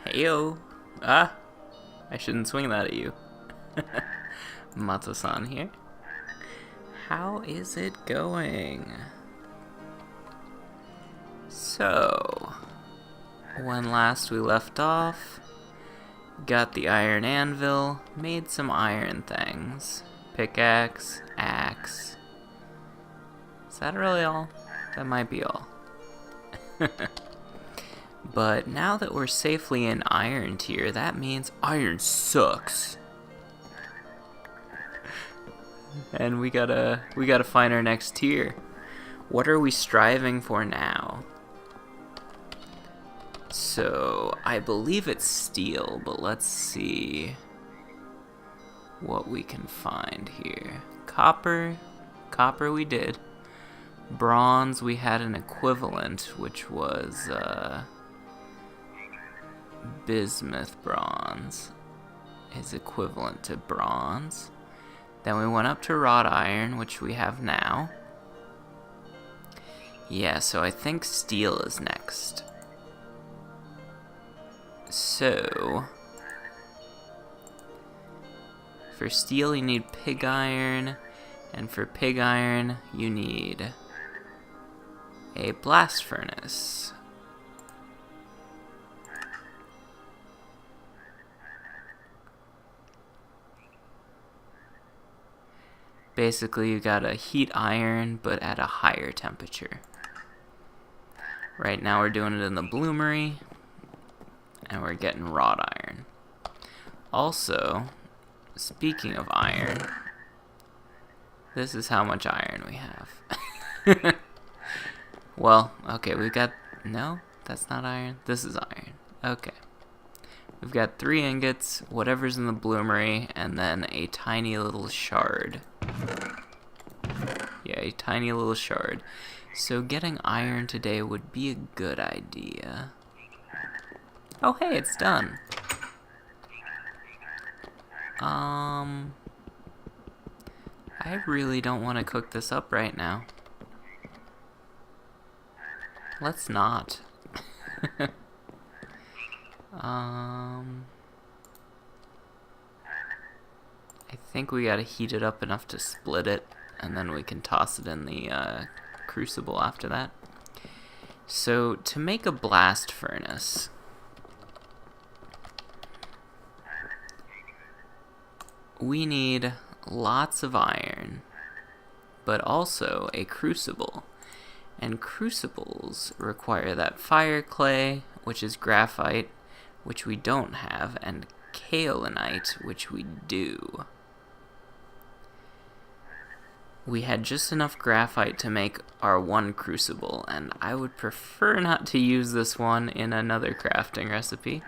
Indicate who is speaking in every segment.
Speaker 1: Heyo! Ah! I shouldn't swing that at you. Matto-san here. How is it going? So, when last we left off, got the iron anvil, made some iron things. Pickaxe, axe. Is that really all? That might be all. But now that we're safely in iron tier, that means iron sucks. And we gotta find our next tier. What are we striving for now? So, I believe it's steel, but let's see what we can find here. Copper we did. Bronze, we had an equivalent, which was bismuth bronze is equivalent to bronze. Then we went up to wrought iron, which we have now. Yeah, so I think steel is next. So, for steel you need pig iron, and for pig iron you need a blast furnace. Basically, you gotta heat iron, but at a higher temperature. Right now we're doing it in the bloomery, and we're getting wrought iron. Also, speaking of iron, this is how much iron we have. Well, okay, we got... No, that's not iron. This is iron. Okay. We've got 3 ingots, whatever's in the bloomery, and then a tiny little shard. Yeah, a tiny little shard. So getting iron today would be a good idea. Oh, hey, it's done. I really don't want to cook this up right now. Let's not. I think we gotta heat it up enough to split it, and then we can toss it in the crucible after that. So, to make a blast furnace, we need lots of iron, but also a crucible. And crucibles require that fire clay, which is graphite, which we don't have, and kaolinite, which we do. We had just enough graphite to make our one crucible, and I would prefer not to use this one in another crafting recipe.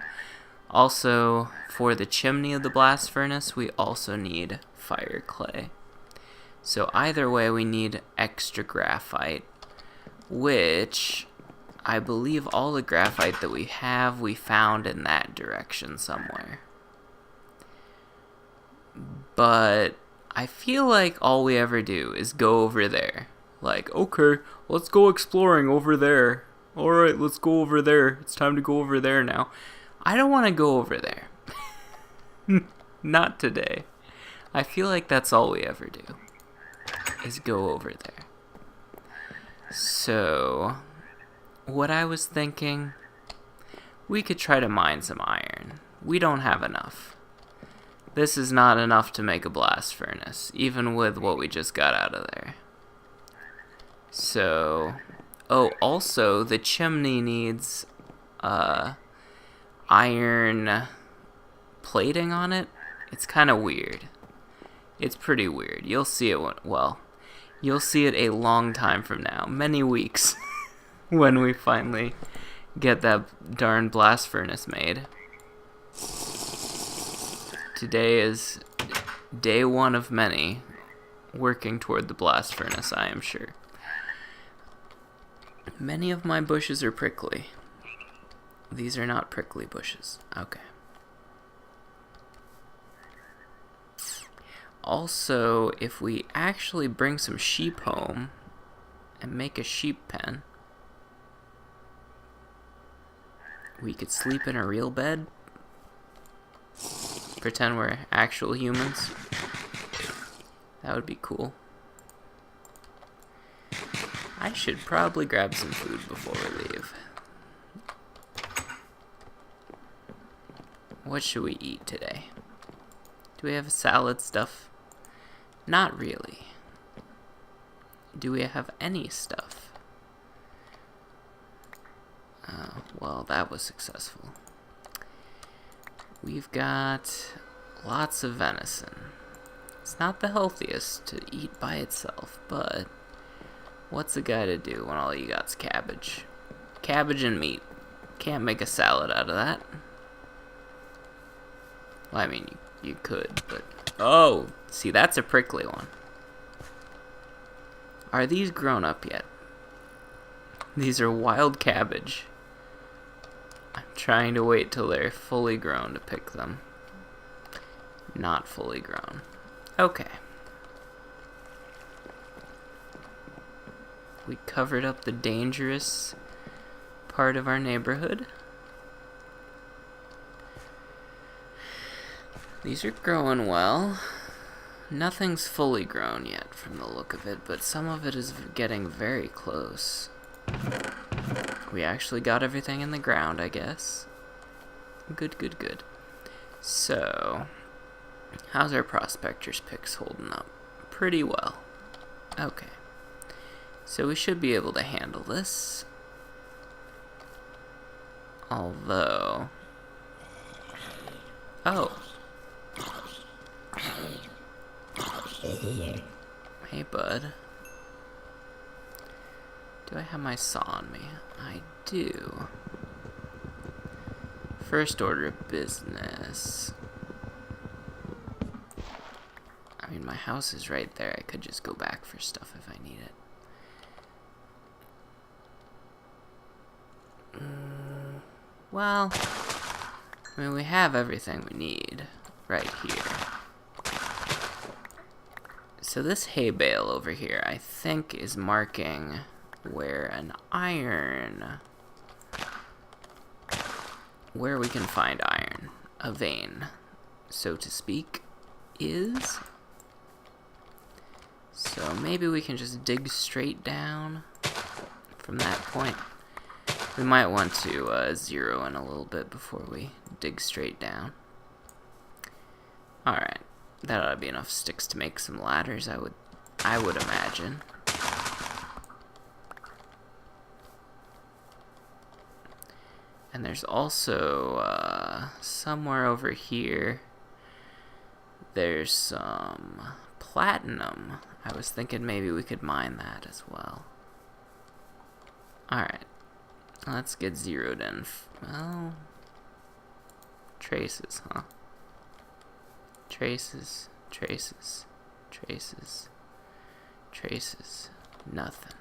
Speaker 1: Also, for the chimney of the blast furnace, we also need fire clay. So either way, we need extra graphite, which I believe all the graphite that we have, we found in that direction somewhere. But I feel like all we ever do is go over there. Like, okay, let's go exploring over there. Alright, let's go over there. It's time to go over there now. I don't want to go over there. Not today. I feel like that's all we ever do, is go over there. So, what I was thinking, we could try to mine some iron. We don't have enough. This is not enough to make a blast furnace, even with what we just got out of there. So, oh, also, the chimney needs, iron plating on it. It's kind of weird. It's pretty weird. You'll see it you'll see it a long time from now, many weeks, when we finally get that darn blast furnace made. Today is day 1 of many, working toward the blast furnace, I am sure. Many of my bushes are prickly. These are not prickly bushes. Okay. Also, if we actually bring some sheep home and make a sheep pen, We could sleep in a real bed. Pretend we're actual humans. That would be cool. I should probably grab some food before we leave. What should we eat today? Do we have salad stuff? Not really. Do we have any stuff? Well, that was successful. We've got lots of venison. It's not the healthiest to eat by itself, but what's a guy to do when all you got's cabbage? Cabbage and meat. Can't make a salad out of that. Well, I mean, you could, but... Oh! See, that's a prickly one. Are these grown up yet? These are wild cabbage. I'm trying to wait till they're fully grown to pick them. Not fully grown. Okay. We covered up the dangerous part of our neighborhood. These are growing well. Nothing's fully grown yet from the look of it, but some of it is getting very close. We actually got everything in the ground, I guess. Good, good, good. So, how's our prospector's picks holding up? Pretty well. Okay. So we should be able to handle this. Although... Oh. Hey, bud. Do I have my saw on me? I do. First order of business. I mean, my house is right there. I could just go back for stuff if I need it. Well, I mean, we have everything we need right here. So this hay bale over here, I think, is marking where an iron... where we can find iron. A vein, so to speak, is... So maybe we can just dig straight down from that point. We might want to zero in a little bit before we dig straight down. Alright, that ought to be enough sticks to make some ladders, I would imagine. And there's also, somewhere over here, there's some platinum. I was thinking maybe we could mine that as well. Alright. Let's get zeroed in. Well, traces, huh? Traces, traces, traces, traces. Nothing.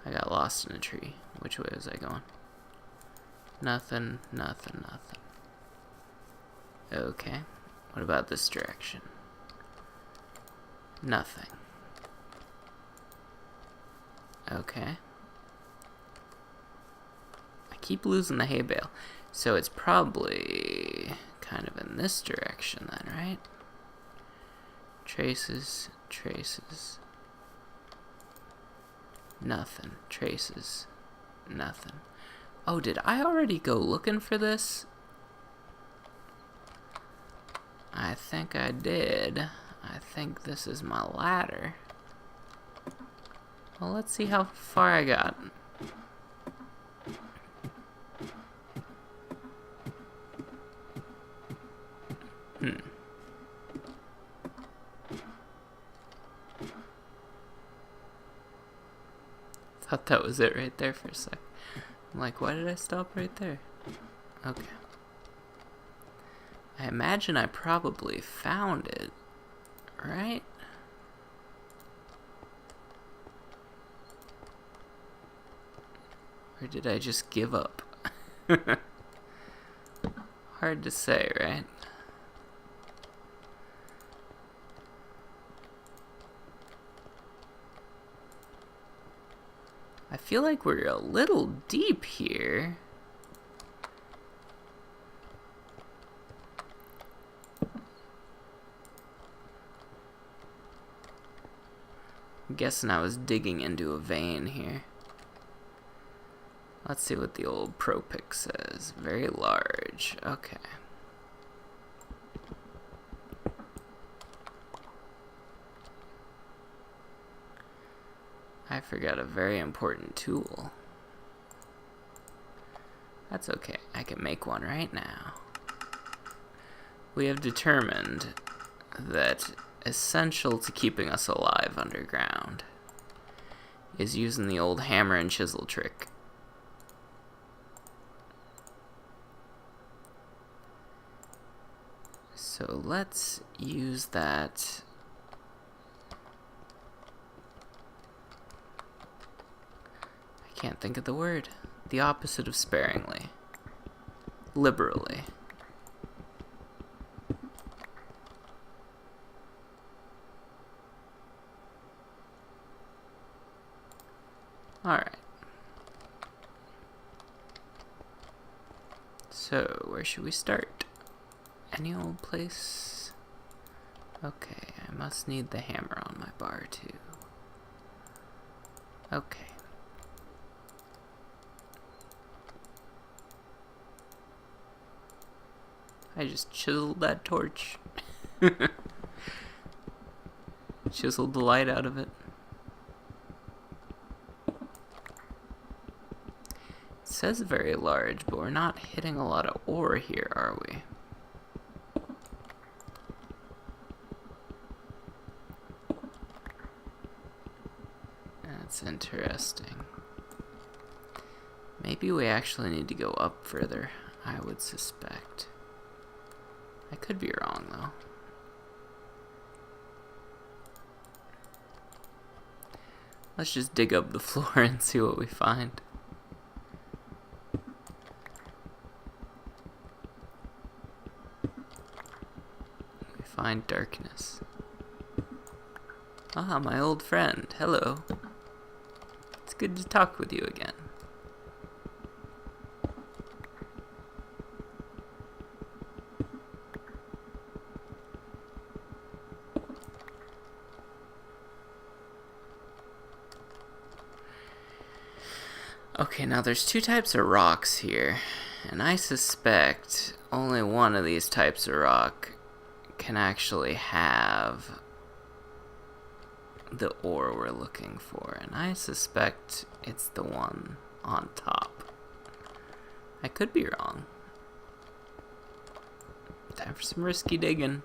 Speaker 1: I got lost in a tree. Which way was I going? Nothing, nothing, nothing. Okay. What about this direction? Nothing. Okay. I keep losing the hay bale. So it's probably kind of in this direction then, right? Traces, traces. Nothing. Traces. Nothing. Oh, did I already go looking for this? I think I did. I think this is my ladder. Well, let's see how far I got. Thought that was it right there for a sec. I'm like, why did I stop right there? Okay. I imagine I probably found it, right? Or did I just give up? Hard to say, right? I feel like we're a little deep here. guessing I was digging into a vein here. Let's see what the old pro pick says. Very large. Okay. I forgot a very important tool. That's okay. I can make one right now. We have determined that essential to keeping us alive underground is using the old hammer and chisel trick. So let's use that. I can't think of the word. The opposite of sparingly. Liberally. Alright. So, where should we start? Any old place? Okay, I must need the hammer on my bar too. Okay. I just chiseled that torch. Chiseled the light out of it. It says very large, but we're not hitting a lot of ore here, are we? That's interesting. Maybe we actually need to go up further, I would suspect. I could be wrong, though. Let's just dig up the floor and see what we find. We find darkness. Ah, my old friend. Hello. It's good to talk with you again. Okay, now there's two types of rocks here, and I suspect only one of these types of rock can actually have the ore we're looking for, and I suspect it's the one on top. I could be wrong. Time for some risky digging.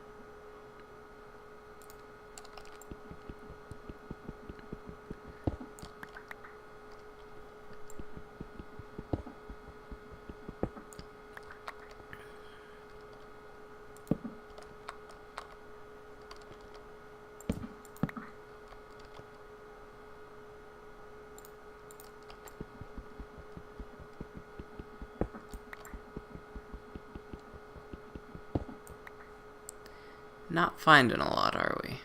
Speaker 1: Not finding a lot, are we?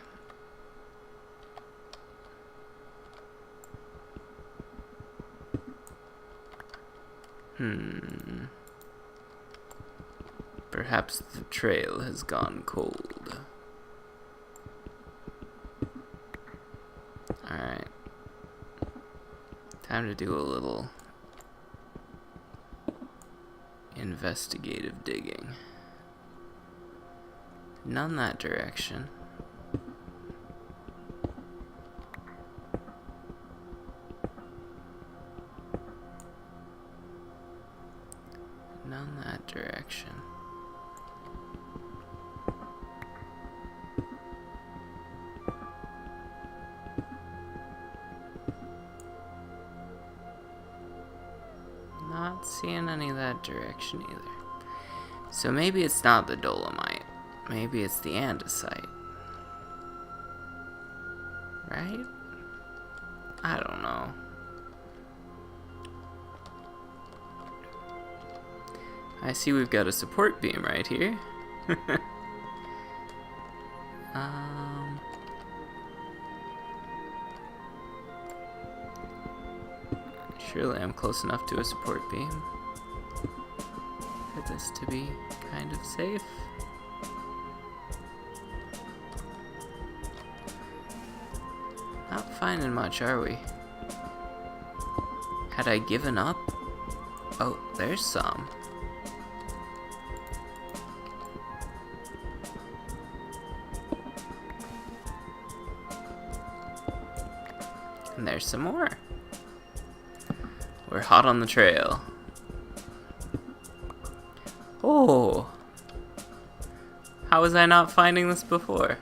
Speaker 1: Perhaps the trail has gone cold. Alright. Time to do a little investigative digging. None that direction. None that direction. Not seeing any that direction either. So maybe it's not the dolomite. Maybe it's the andesite. Right? I don't know. I see we've got a support beam right here. Surely I'm close enough to a support beam for this to be kind of safe. Not finding much, are we? Had I given up? Oh, there's some. And there's some more. We're hot on the trail. Oh! How was I not finding this before?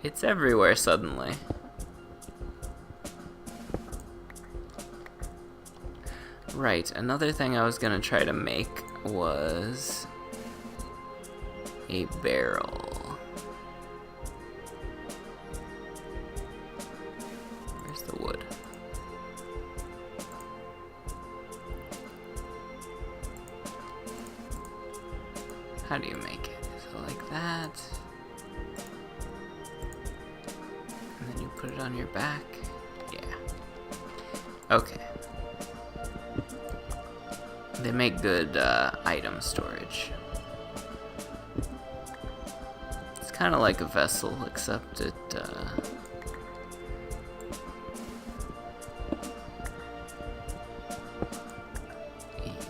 Speaker 1: It's everywhere suddenly. Right, another thing I was gonna try to make was a barrel. Where's the wood? How do you make it? So like that. And then you put it on your back. Yeah. Okay. They make good item storage. It's kind of like a vessel, except it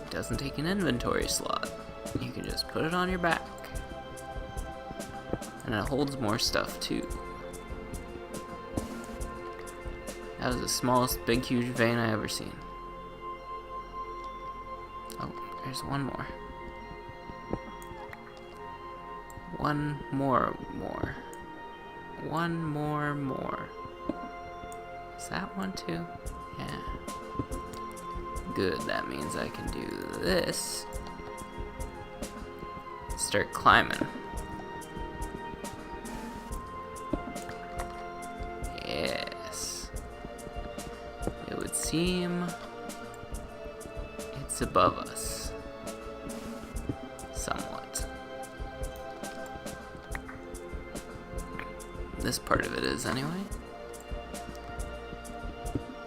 Speaker 1: doesn't take an inventory slot. You can just put it on your back. And it holds more stuff too. That was the smallest big huge vein I ever seen. Oh, there's one more. One more. One more. Is that one too? Yeah. Good, that means I can do this. Start climbing. Yes. It would seem it's above us. Somewhat. This part of it is, anyway.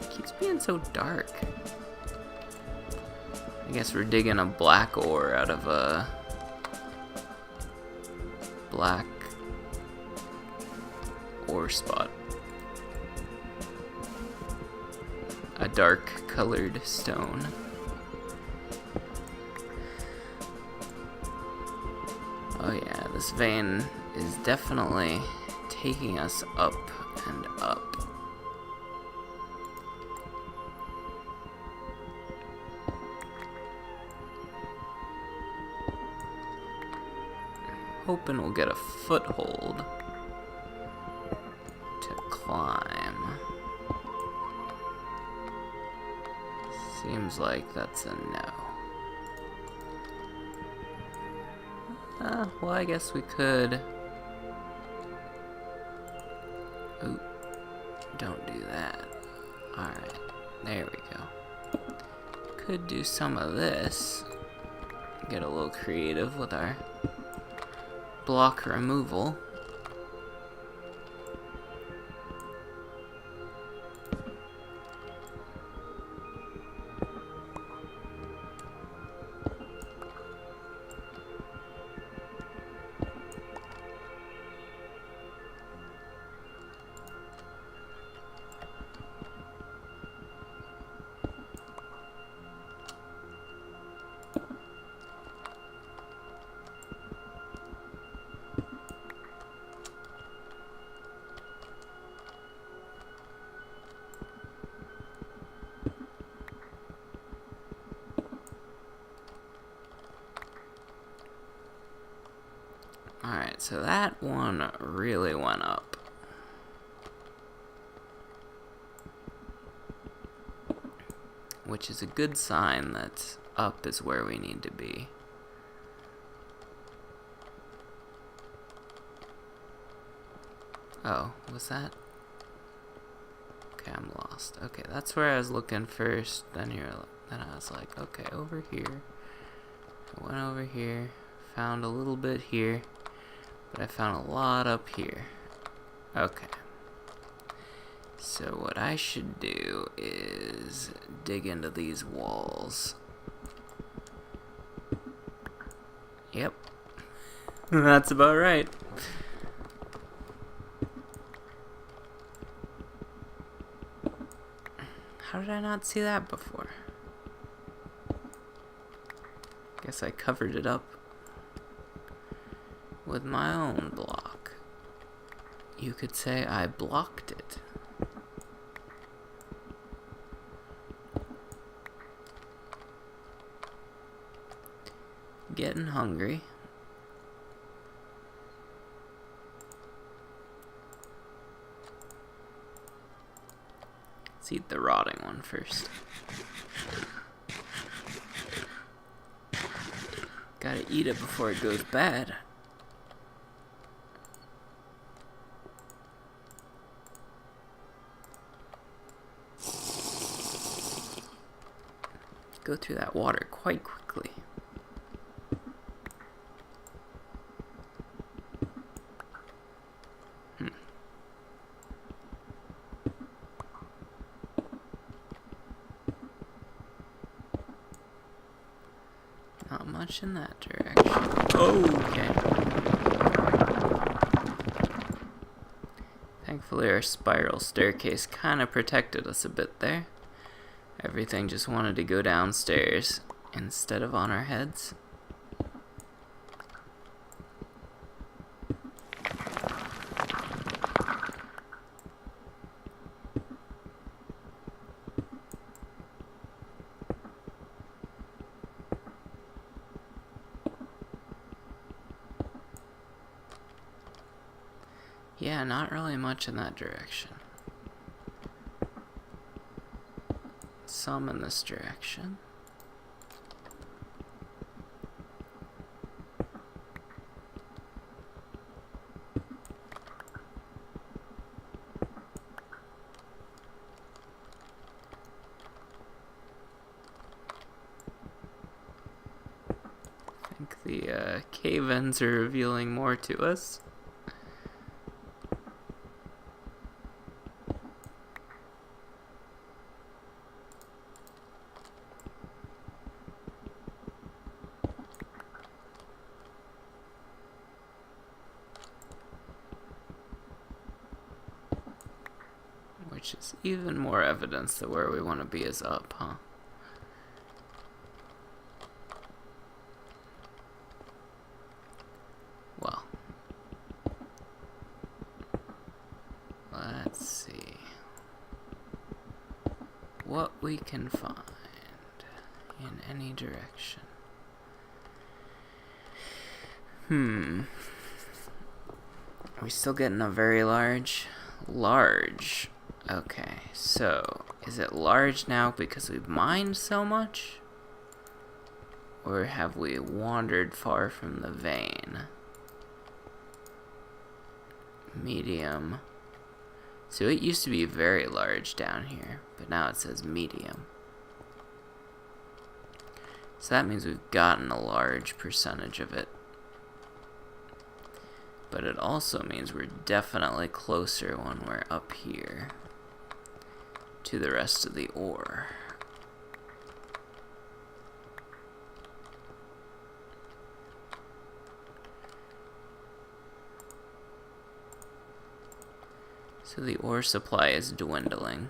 Speaker 1: It keeps being so dark. I guess we're digging a black ore out of a black ore spot. A dark colored stone. Oh yeah, this vein is definitely taking us up and up. Hoping we'll get a foothold to climb. Seems like that's a no. Well, I guess we could. Ooh, don't do that. Alright, there we go. Could do some of this. Get a little creative with our block removal. Alright, so that one really went up. Which is a good sign that up is where we need to be. Oh, was that? Okay, I'm lost. Okay, that's where I was looking first. Then I was like, okay, over here. I went over here, found a little bit here. But I found a lot up here. Okay. So what I should do is dig into these walls. Yep. That's about right. did I not see that before? Guess I covered it up with my own block. You could say I blocked it. Getting hungry. Let's eat the rotting one first. Gotta eat it before it goes bad. Go through that water quite quickly. Not much in that direction. Okay. Thankfully our spiral staircase kind of protected us a bit there. Everything just wanted to go downstairs instead of on our heads. Yeah, not really much in that direction. Some in this direction. I think the cave-ins are revealing more to us. Which is even more evidence that where we want to be is up, huh? Well, let's see what we can find in any direction. Are we still getting a very large? Large. Okay, so is it large now because we've mined so much? Or have we wandered far from the vein? Medium. So it used to be very large down here, but now it says medium. So that means we've gotten a large percentage of it. But it also means we're definitely closer when we're up here to the rest of the ore. So the ore supply is dwindling.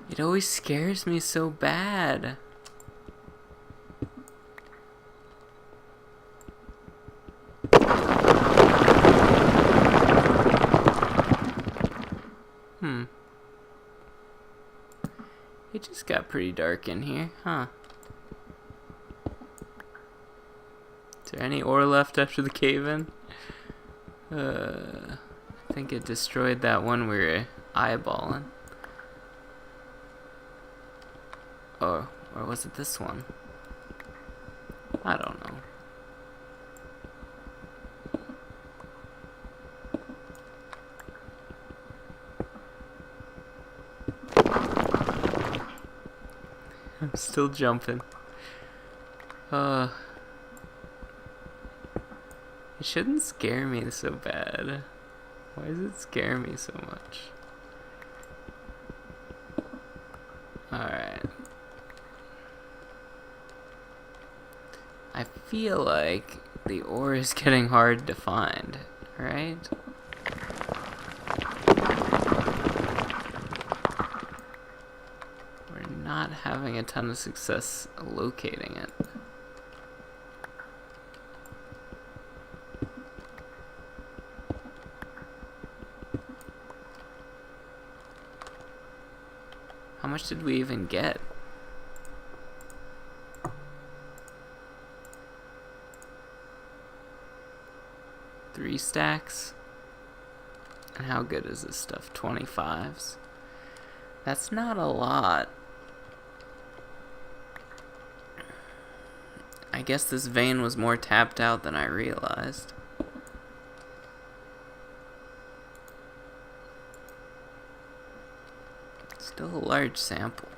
Speaker 1: It always scares me so bad. It just got pretty dark in here, huh? Is there any ore left after the cave-in? I think it destroyed that one we were eyeballing. Or was it this one? I don't know. Still jumping. It shouldn't scare me so bad. Why does it scare me so much? Alright. I feel like the ore is getting hard to find, right? We're not having a ton of success locating it. How much did we even get? Three stacks? And how good is this stuff? 25s? That's not a lot. I guess this vein was more tapped out than I realized. Still a large sample.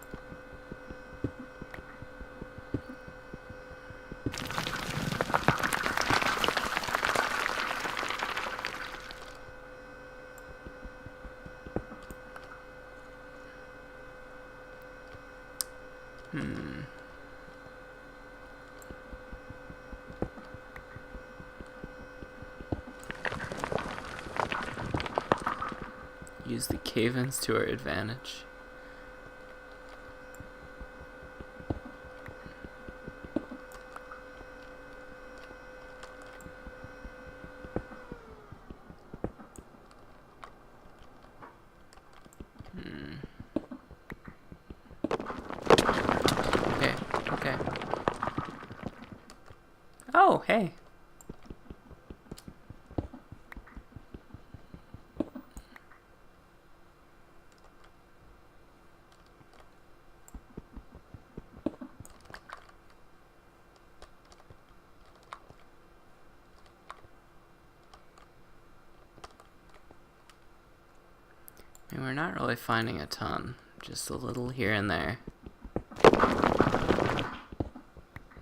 Speaker 1: Use the cave-ins to our advantage. Okay. Oh, hey. I mean, we're not really finding a ton, just a little here and there.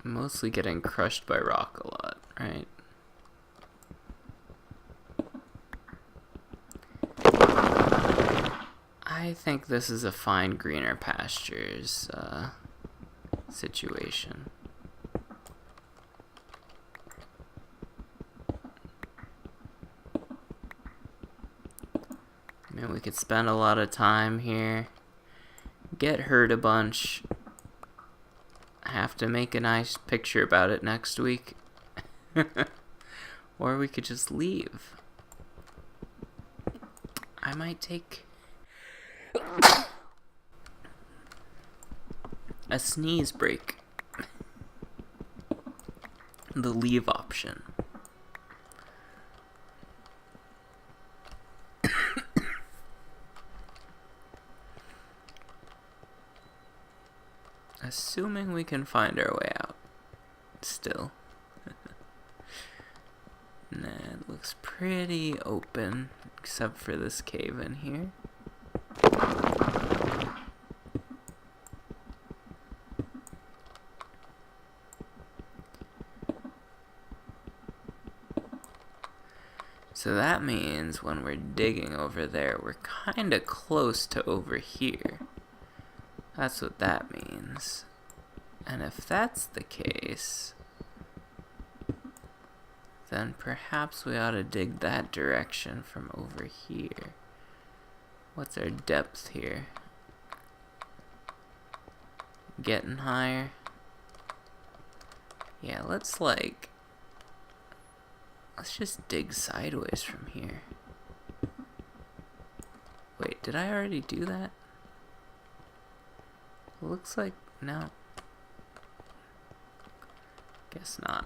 Speaker 1: Mostly getting crushed by rock a lot, right? I think this is a fine greener pastures situation. I mean, we could spend a lot of time here, get hurt a bunch, have to make a nice picture about it next week, or we could just leave. I might take a sneeze break. The leave option. Assuming we can find our way out. Still. Nah, it looks pretty open, except for this cave in here. So that means when we're digging over there, we're kinda close to over here. That's what that means. And if that's the case, then perhaps we ought to dig that direction from over here. What's our depth here? Getting higher? Yeah, let's just dig sideways from here. Wait, did I already do that? Looks like no. Guess not.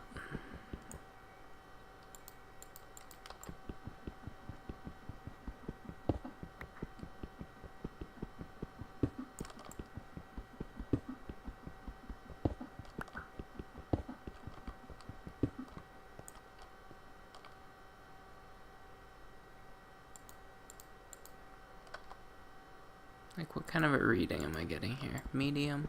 Speaker 1: Like, what kind of a reading am I getting here? Medium?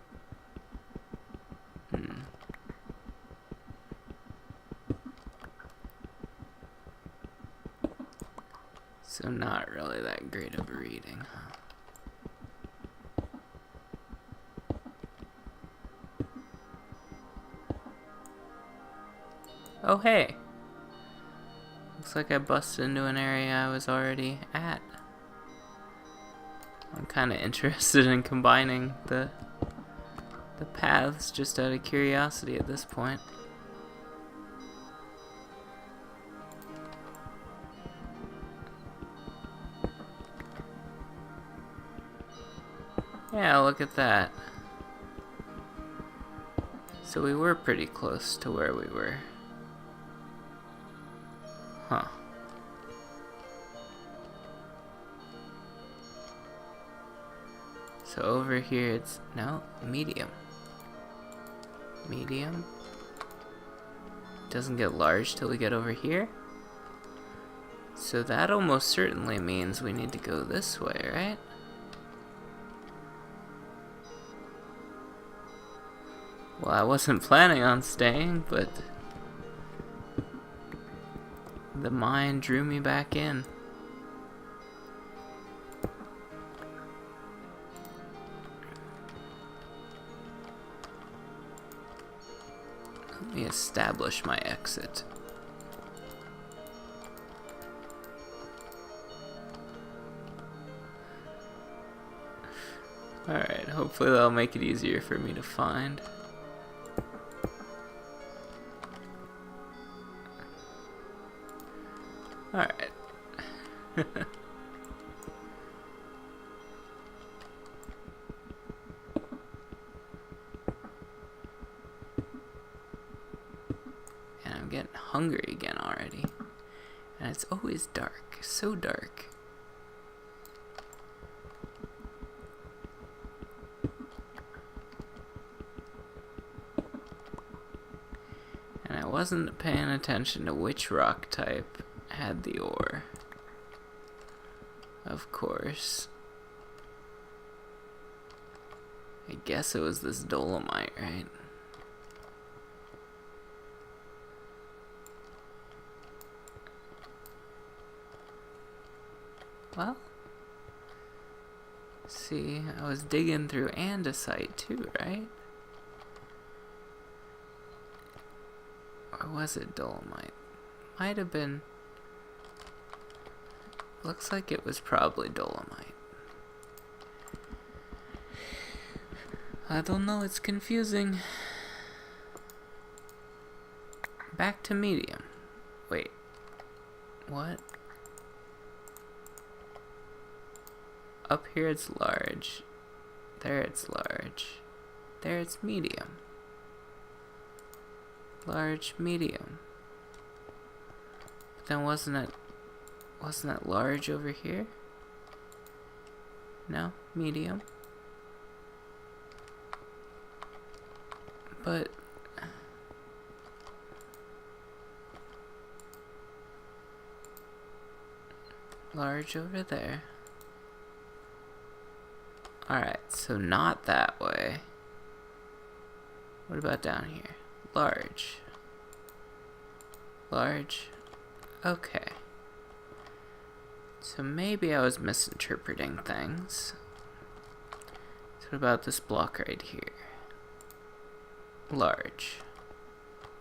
Speaker 1: not really that great of a reading, huh? Oh hey! Looks like I busted into an area I was already at. I'm kinda interested in combining the paths just out of curiosity at this point. Yeah, look at that. So we were pretty close to where we were. Huh. So over here it's, no, medium. Medium. Doesn't get large till we get over here. So that almost certainly means we need to go this way, right? Well, I wasn't planning on staying, but the mind drew me back in. Let me establish my exit. Alright, hopefully that'll make it easier for me to find. Alright. And I'm getting hungry again already. And it's always dark, so dark. And I wasn't paying attention to which rock type had the ore. Of course. I guess it was this dolomite, right? Well, see, I was digging through andesite too, right? Or was it dolomite? Might have been. Looks like it was probably dolomite. I don't know, it's confusing. Back to medium. Wait. What? Up here it's large. There it's large. There it's medium. Large, medium. But then wasn't it large over here? No, medium. But large over there. Alright, so not that way. What about down here? Large. Large. Okay. So maybe I was misinterpreting things. So what about this block right here? Large.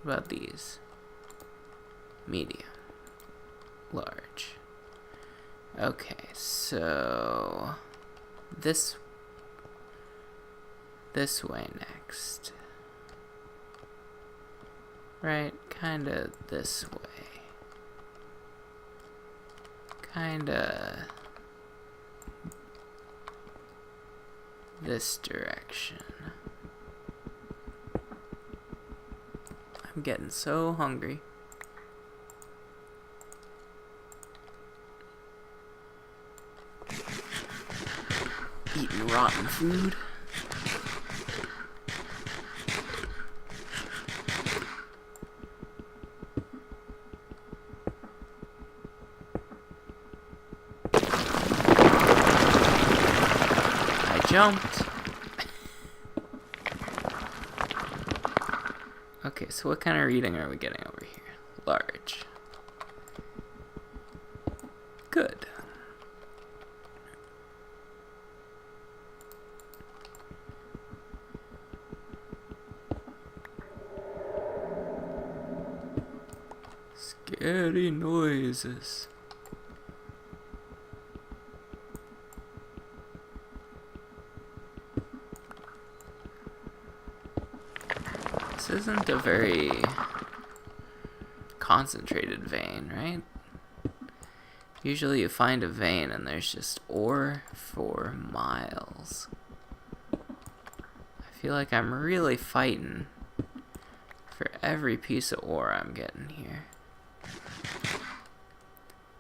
Speaker 1: What about these? Medium. Large. Okay, so this way next. Right, kinda this way. Kinda this direction. I'm getting so hungry. Eating rotten food. I jumped. Okay, so what kind of reading are we getting over here? Large. Good. dirty noises. This isn't a very concentrated vein, right? Usually you find a vein and there's just ore for miles. I feel like I'm really fighting for every piece of ore I'm getting here.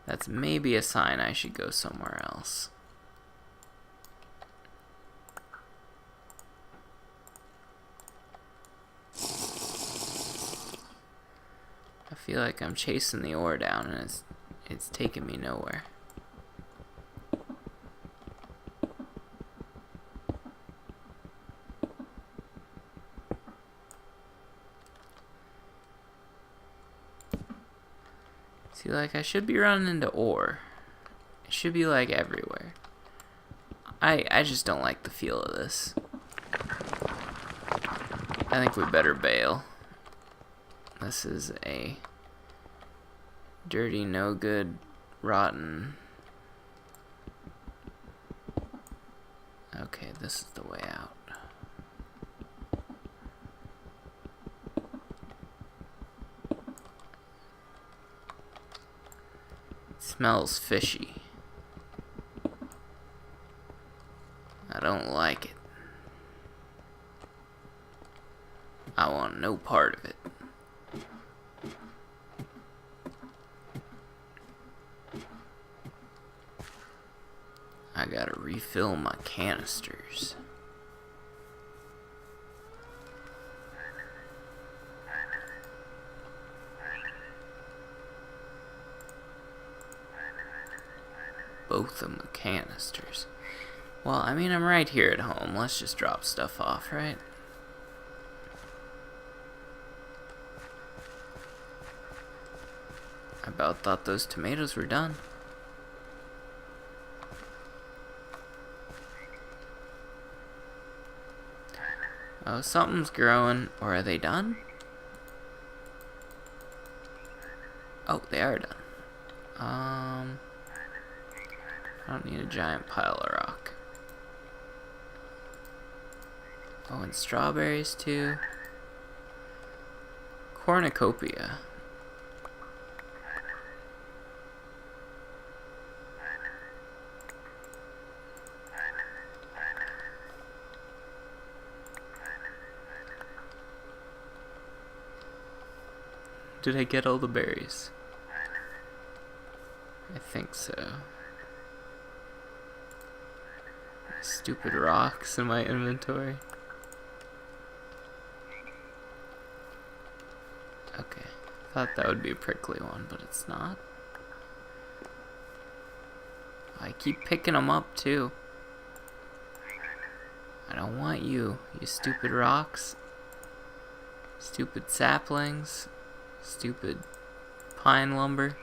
Speaker 1: That's maybe a sign I should go somewhere else. I feel like I'm chasing the ore down and it's taking me nowhere. See, like, I should be running into ore. It should be, like, everywhere. I just don't like the feel of this. I think we better bail. This is a dirty, no good, rotten. Okay, this is the way out. It smells fishy. I don't like it. I want no part of it. I gotta refill my canisters. Both of my canisters. Well, I mean, I'm right here at home. Let's just drop stuff off, right? I about thought those tomatoes were done. Oh, something's growing. Or are they done? Oh, they are done. I don't need a giant pile of rock. Oh, and strawberries too. Cornucopia. Did I get all the berries? I think so. Stupid rocks in my inventory. Okay, thought that would be a prickly one, but it's not. I keep picking them up too. I don't want you, you stupid rocks. Stupid saplings. Stupid pine lumber.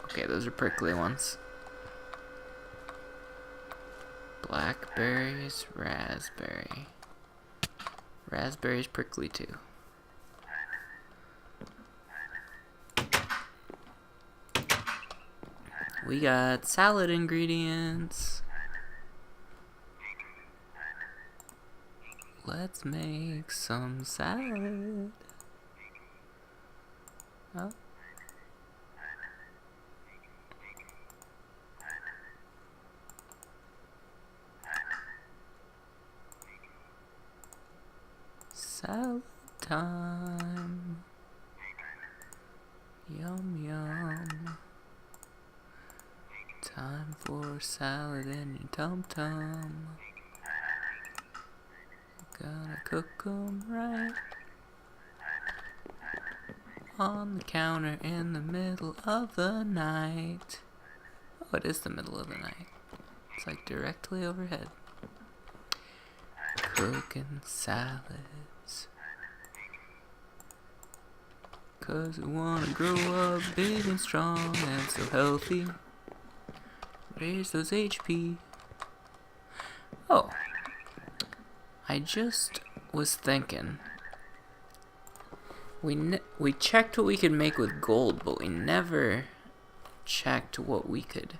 Speaker 1: Okay, those are prickly ones. Blackberries, raspberry. Raspberry's prickly too. We got salad ingredients. Let's make some salad. Oh. Salad time. Yum yum. Time for salad in your tum-tum. Gonna cook 'em right on the counter in the middle of the night. Oh, it is the middle of the night. It's like directly overhead. Cooking salads 'cause we wanna grow up big and strong and so healthy. Raise those HP. Oh. I just was thinking. We checked what we could make with gold, but we never checked what we could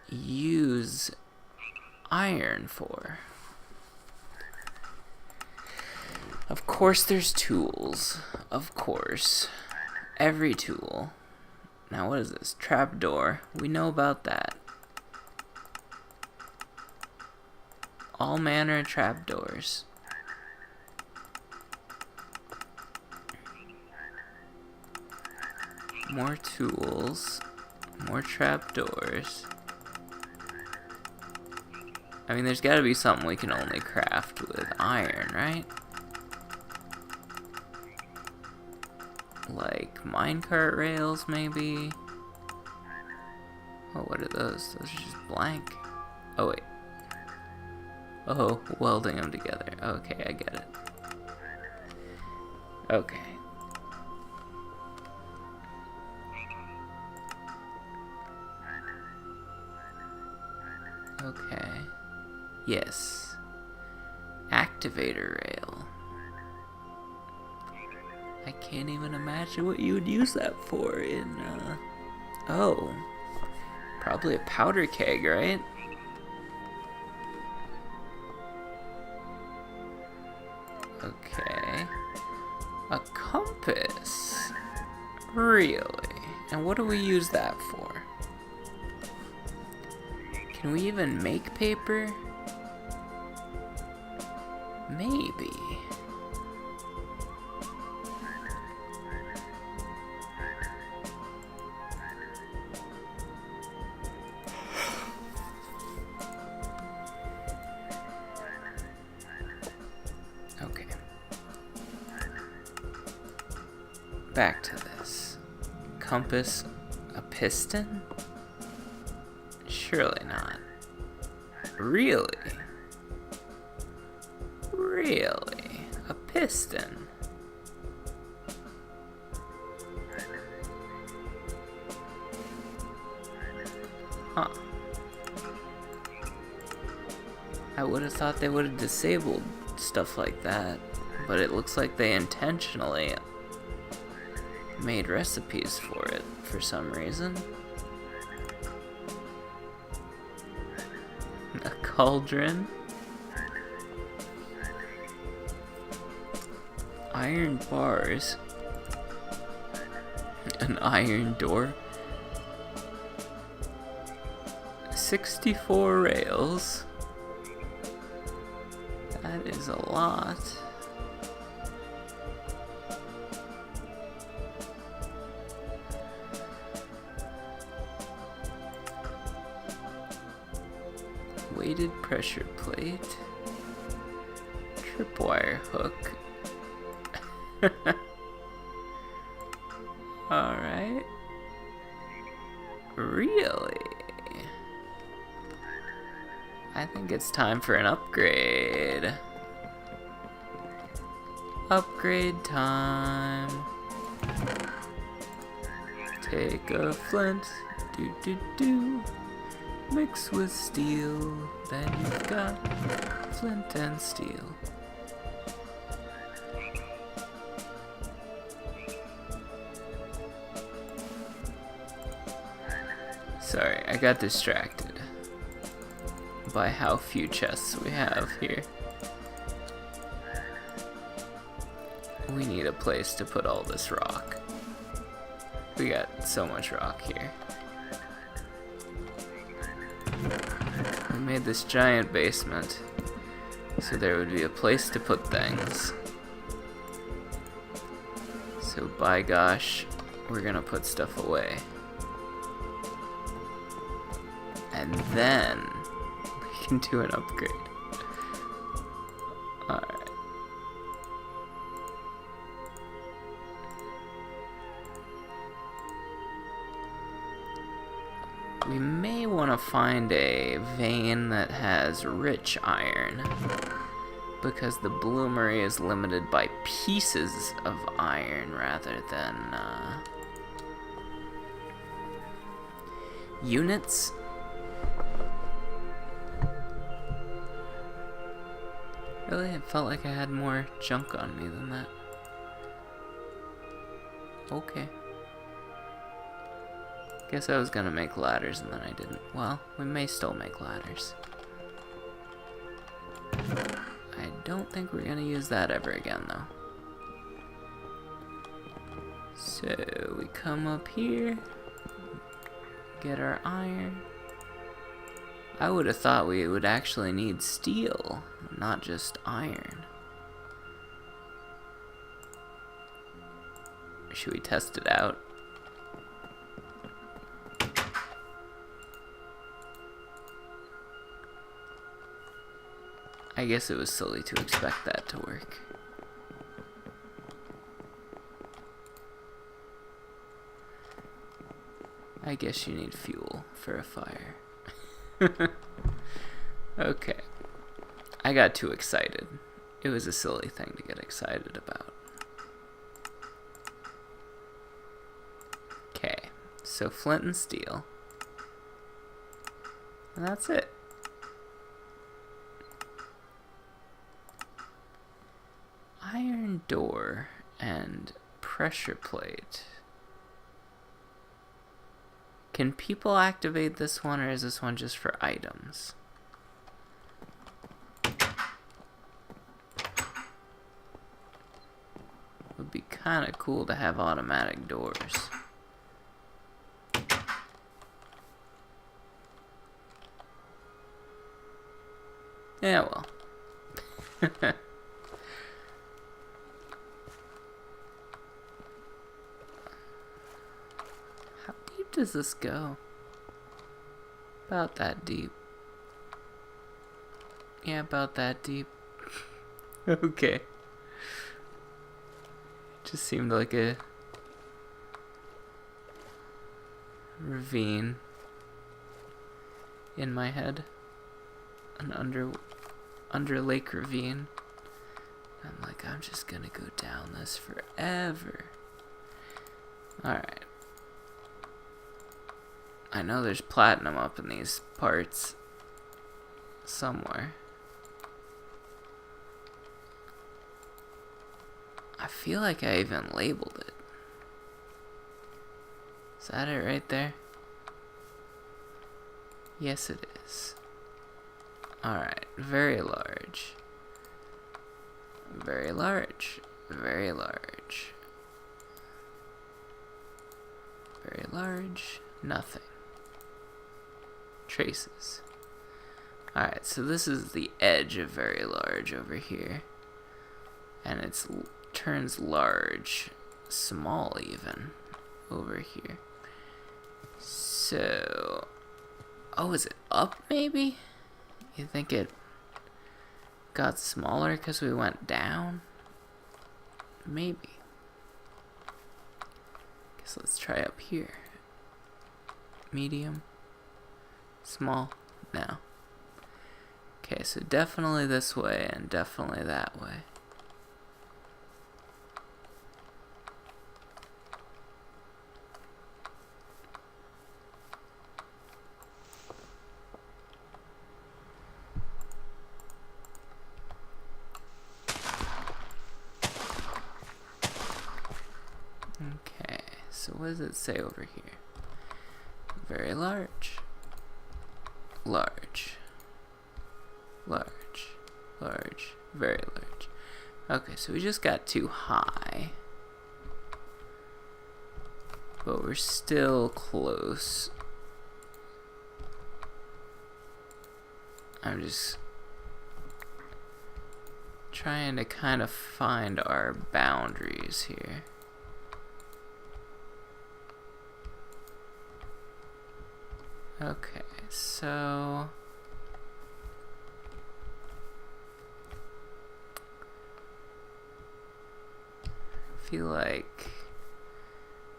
Speaker 1: use iron for. Of course there's tools. Of course. Every tool. Now what is this? Trapdoor. We know about that. All manner of trapdoors. More tools. More trapdoors. I mean, there's gotta be something we can only craft with iron, right? Like minecart rails, maybe? Oh, what are those? Those are just blank. Oh, wait. Oh, welding them together. Okay, I get it. Okay. Okay. Yes. Activator rail. I can't even imagine what you would use that for in, oh. Probably a powder keg, right? Okay. A compass. Really? And what do we use that for? Can we even make paper? Maybe. Okay. Back to this. Compass, a piston? Surely not. Really? Really? A piston? Huh. I would have thought they would have disabled stuff like that, but it looks like they intentionally made recipes for it for some reason. A cauldron. Iron bars. An iron door. 64 rails. That is a lot. Weighted pressure plate. Tripwire hook. Alright. Really? I think it's time for an upgrade. Upgrade time. Take a flint. Do do do. Mix with steel. Then you've got flint and steel. Sorry, I got distracted by how few chests we have here. We need a place to put all this rock. We got so much rock here. We made this giant basement so there would be a place to put things. So by gosh, we're gonna put stuff away. And then we can do an upgrade. Alright. We may want to find a vein that has rich iron, because the bloomery is limited by pieces of iron rather than, units. Really? It felt like I had more junk on me than that. Okay. Guess I was gonna make ladders and then I didn't. Well, we may still make ladders. I don't think we're gonna use that ever again, though. So, we come up here, get our iron. I would have thought we would actually need steel, not just iron. Should we test it out? I guess it was silly to expect that to work. I guess you need fuel for a fire. Okay. I got too excited. It was a silly thing to get excited about. Okay. So flint and steel. And that's it. Iron door and pressure plate. Can people activate this one, or is this one just for items? Would be kind of cool to have automatic doors. Yeah, well. How deep does this go? About that deep. Yeah, about that deep. Okay. Just seemed like a ravine in my head. An under lake ravine. I'm like, I'm just gonna go down this forever. Alright. I know there's platinum up in these parts somewhere. I feel like I even labeled it. Is that it right there? Yes, it is. Alright, very large. Very large. Very large. Very large. Nothing. Traces. Alright, so this is the edge of very large over here. And it's turns large, small even, over here. So, oh, is it up maybe? You think it got smaller because we went down? Maybe. Guess let's try up here. Medium. Small. No. Okay, so definitely this way and definitely that way. Okay, so what does it say over here? Very large. Large. Large. Large. Very large. Okay, so we just got too high. But we're still close. I'm just trying to kind of find our boundaries here. Okay, so I feel like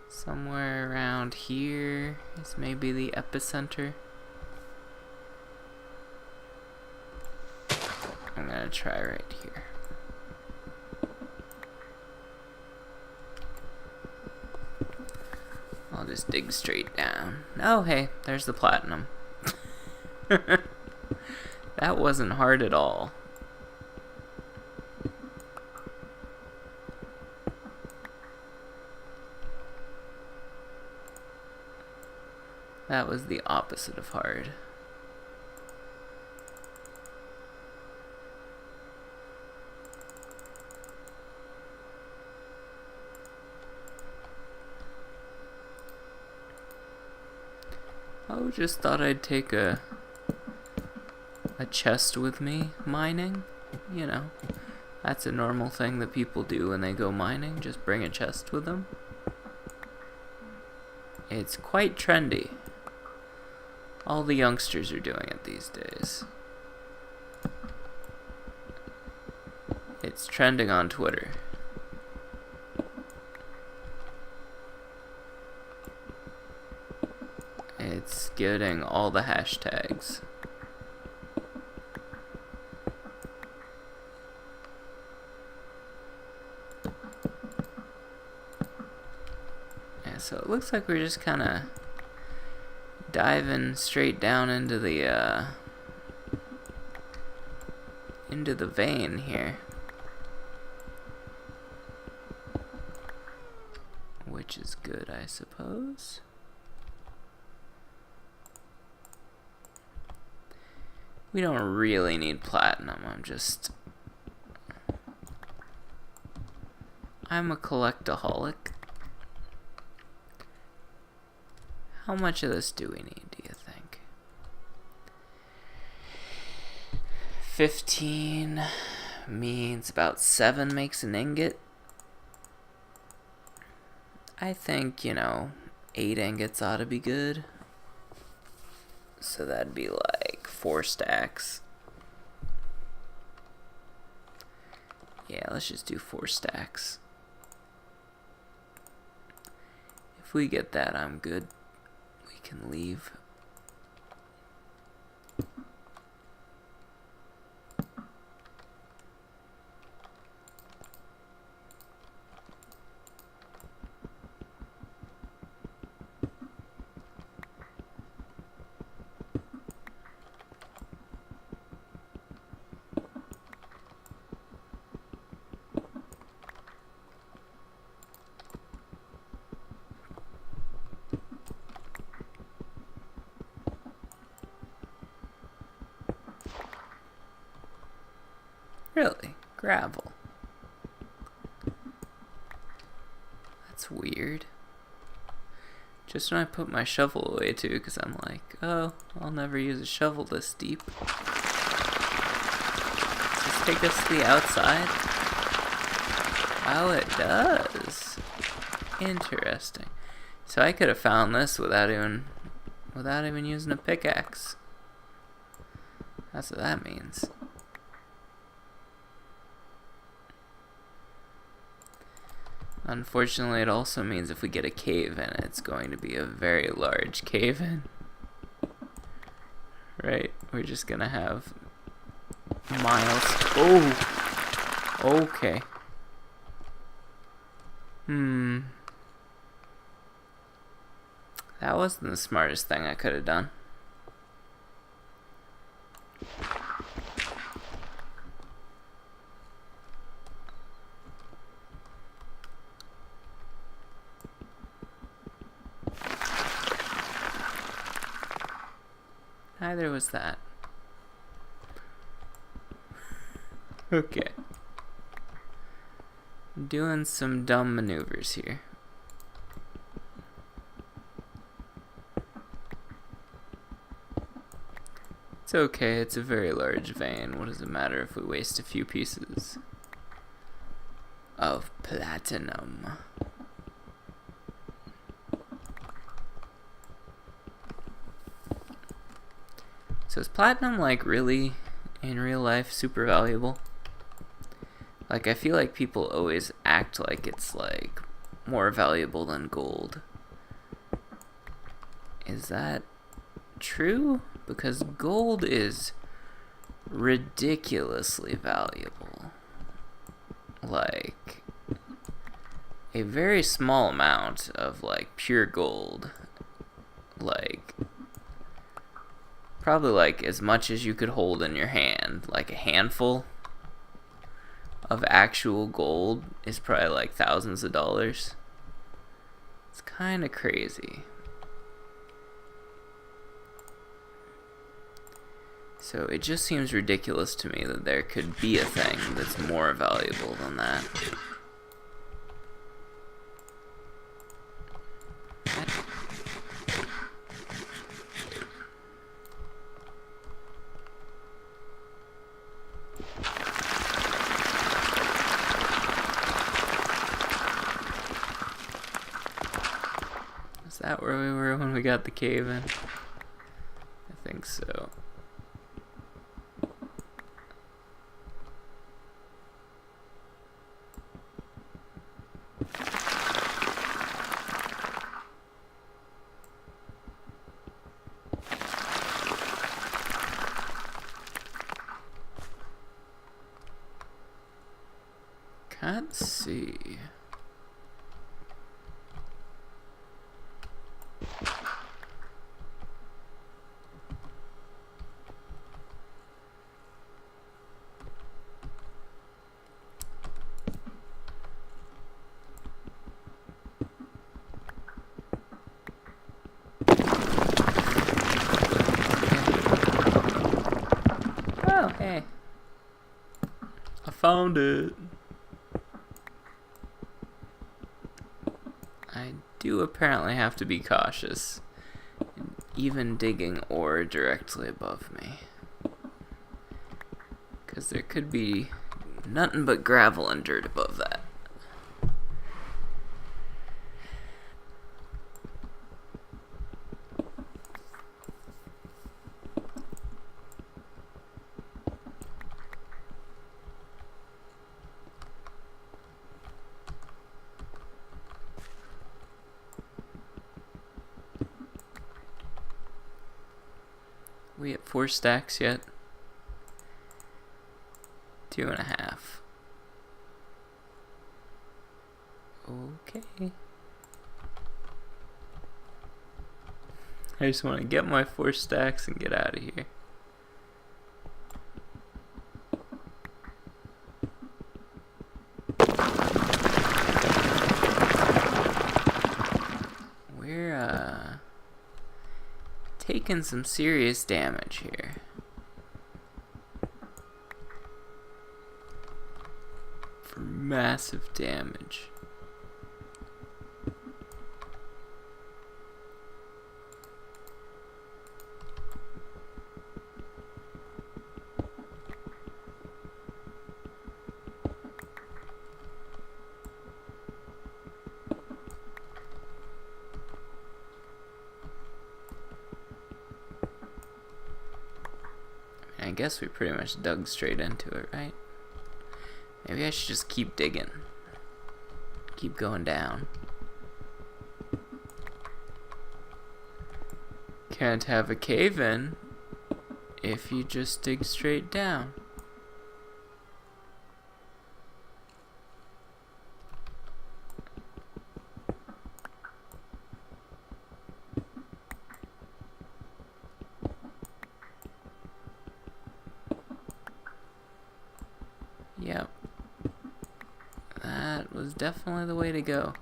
Speaker 1: somewhere around here is maybe the epicenter. I'm gonna try right here. I'll just dig straight down. Oh, hey, there's the platinum. That wasn't hard at all. That was the opposite of hard. Oh, just thought I'd take a chest with me mining. You know, that's a normal thing that people do when they go mining. Just bring a chest with them. It's quite trendy. All the youngsters are doing it these days. It's trending on Twitter. It's getting all the hashtags. Yeah, so it looks like we're just kind of diving straight down into the vein here, which is good, I suppose. We don't really need platinum. I'm a collectaholic. How much of this do we need, do you think? 15 means about 7 makes an ingot. I think, 8 ingots ought to be good. So that'd be like 4 stacks. Yeah, let's just do 4 stacks. If we get that, I'm good. We can leave. Really? Gravel. That's weird. Just when I put my shovel away too, because I'm like, oh, I'll never use a shovel this deep. Does this take us to the outside? Oh, it does. Interesting. So I could have found this without even using a pickaxe. That's what that means. Unfortunately, it also means if we get a cave in, it's going to be a very large cave in. Right? We're just gonna have miles. Oh! Okay. That wasn't the smartest thing I could have done. Neither was that. Okay. I'm doing some dumb maneuvers here. It's okay, it's a very large vein. What does it matter if we waste a few pieces of platinum? So is platinum, like, really, in real life, super valuable? Like, I feel like people always act like it's, like, more valuable than gold. Is that true? Because gold is ridiculously valuable. Like, a very small amount of like pure gold, like probably like as much as you could hold in your hand, like a handful of actual gold is probably like thousands of dollars. It's kind of crazy. So it just seems ridiculous to me that there could be a thing that's more valuable than that. Is that where we were when we got the cave in? I think so. Can't see. Oh, hey. I found it. I do apparently have to be cautious, even digging ore directly above me, because there could be nothing but gravel and dirt above that. We at 4 stacks yet? 2.5. Okay. I just want to get my 4 stacks and get out of here. We're taking some serious damage here. For massive damage. I guess we pretty much dug straight into it, right? Maybe I should just keep digging. Keep going down. Can't have a cave in if you just dig straight down. Yep. That was definitely the way to go.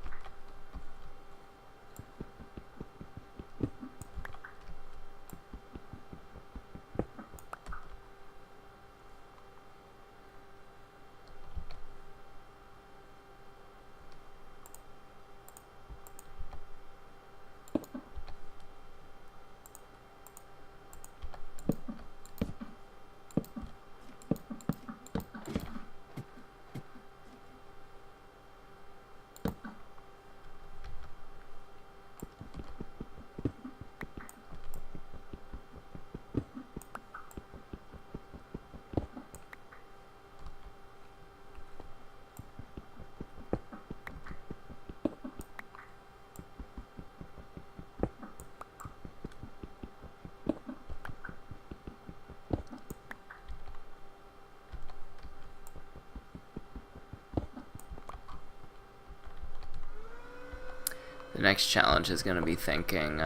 Speaker 1: The next challenge is going to be thinking,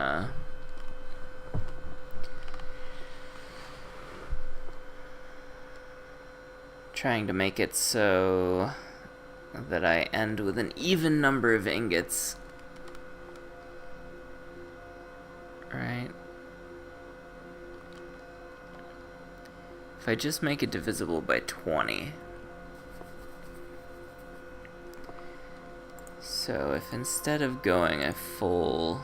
Speaker 1: trying to make it so that I end with an even number of ingots. Right? If I just make it divisible by 20. So if instead of going a full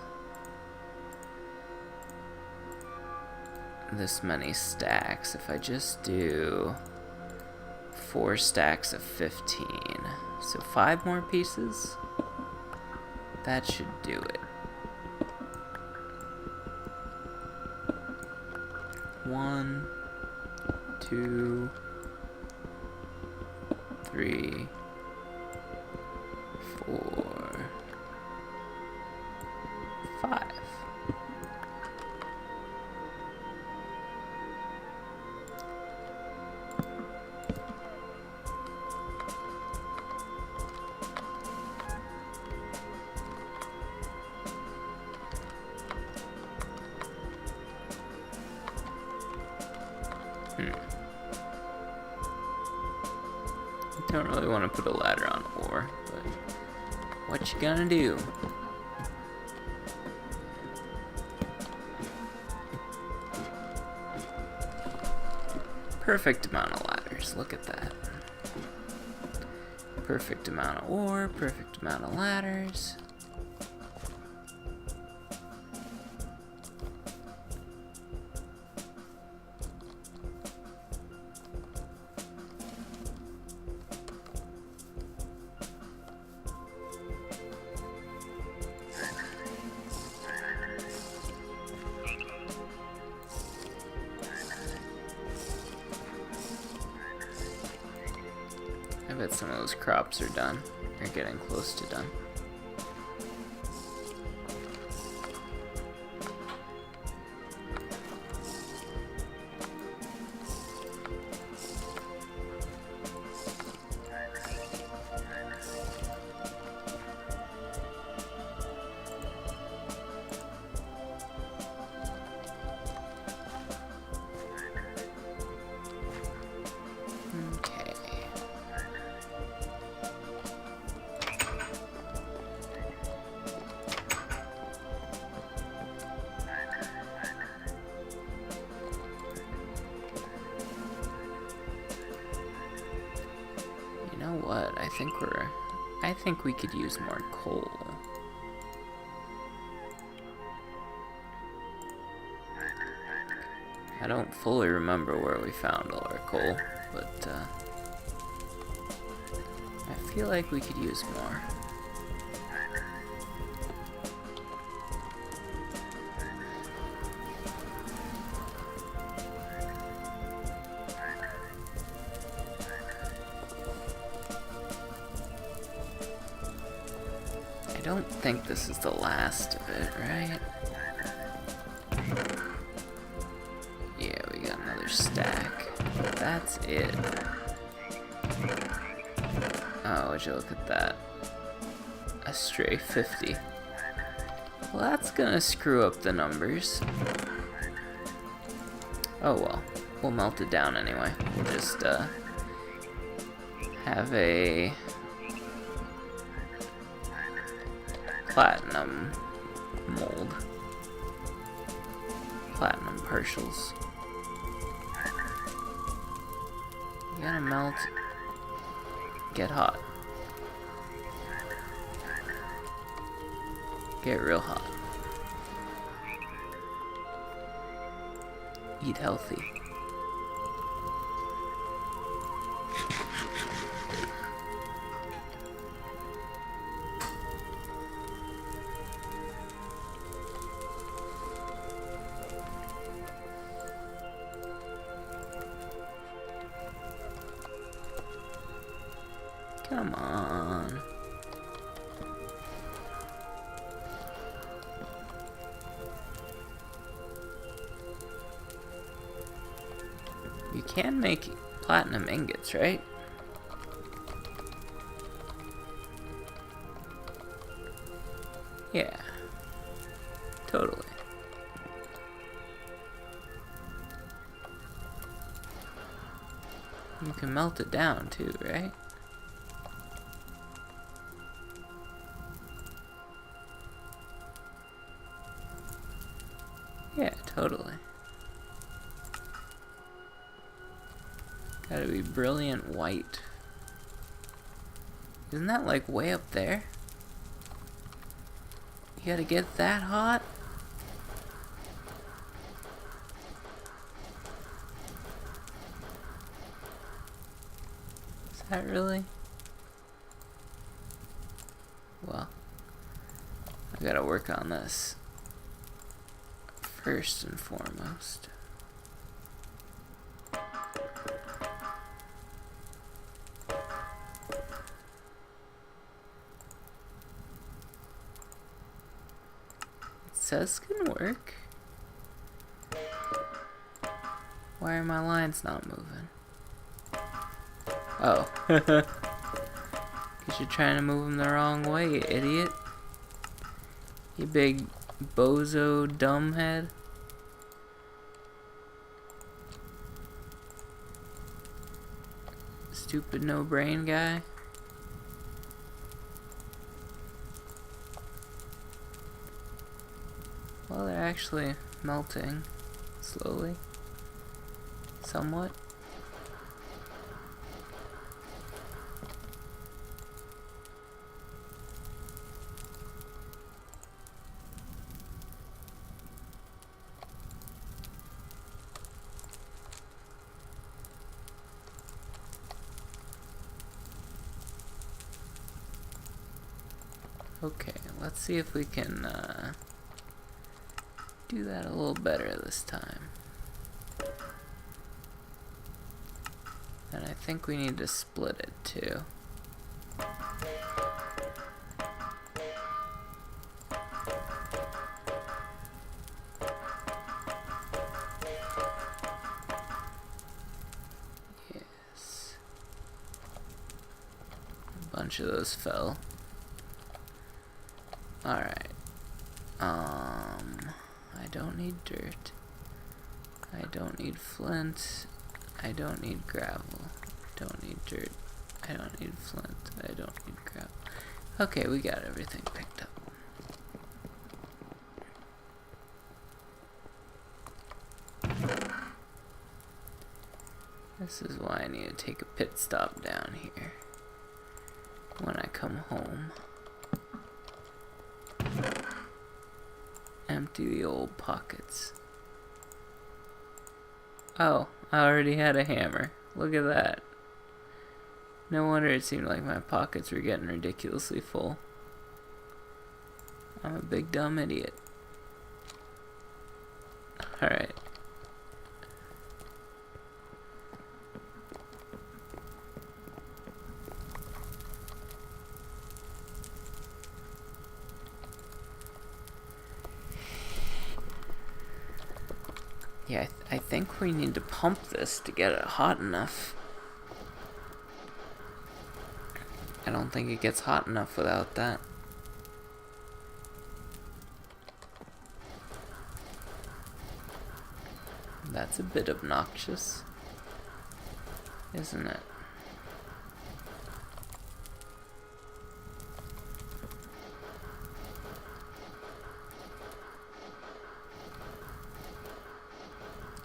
Speaker 1: this many stacks, if I just do 4 stacks of 15, so 5 more pieces, that should do it. 1, 2, 3, 4, 5. Don't really want to put a ladder on ore, but what you gonna do? Perfect amount of ladders, look at that. Perfect amount of ore, perfect amount of ladders. I bet some of those crops are done. They're getting close to done. You know what? I think we could use more coal. I don't fully remember where we found all our coal, but I feel like we could use more. I don't think this is the last of it, right? Yeah, we got another stack. That's it. Oh, would you look at that? A stray 50. Well, that's gonna screw up the numbers. Oh well, we'll melt it down anyway. We'll just have a platinum mold. Platinum partials. You gotta melt. Get hot. Get real hot. Eat healthy. Come on. You can make platinum ingots, right? Yeah. Totally. You can melt it down too, right? Yeah, totally. Gotta be brilliant white. Isn't that like way up there? You gotta get that hot? Is that really? Well, I gotta work on this first and foremost. It says it's gonna work. Why are my lines not moving? Oh. Because you're trying to move them the wrong way, you idiot. You big bozo dumbhead. Stupid no brain guy. Well, they're actually melting slowly. Somewhat. Okay, let's see if we can do that a little better this time. And I think we need to split it too. Yes. A bunch of those fell. Alright. I don't need dirt. I don't need flint. I don't need gravel. I don't need dirt. I don't need flint. I don't need gravel. Okay, we got everything picked up. This is why I need to take a pit stop down here when I come home. Empty the old pockets. Oh, I already had a hammer. Look at that. No wonder it seemed like my pockets were getting ridiculously full. I'm a big dumb idiot. Alright. Yeah, I think we need to pump this to get it hot enough. I don't think it gets hot enough without that. That's a bit obnoxious, isn't it?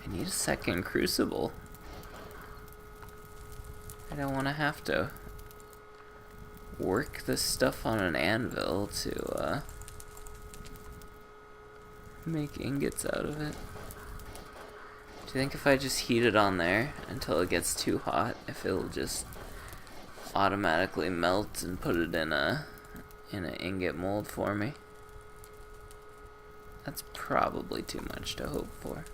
Speaker 1: I need a second crucible. I don't want to have to work this stuff on an anvil to make ingots out of it. Do you think if I just heat it on there until it gets too hot, if it'll just automatically melt and put it in an ingot mold for me? That's probably too much to hope for.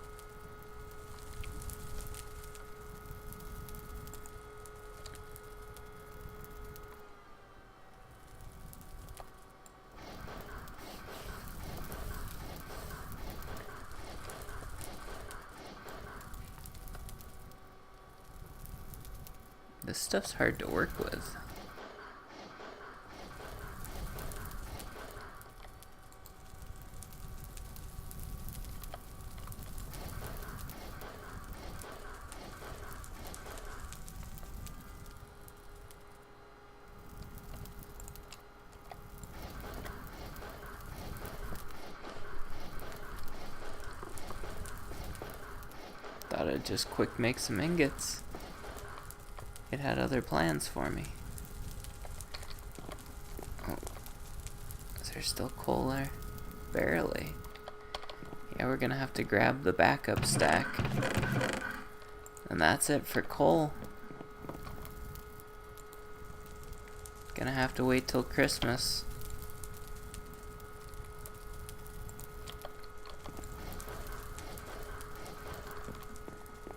Speaker 1: This stuff's hard to work with. just quick make some ingots. It had other plans for me. Oh. Is there still coal there? Barely. Yeah, we're gonna have to grab the backup stack. And that's it for coal. Gonna have to wait till Christmas.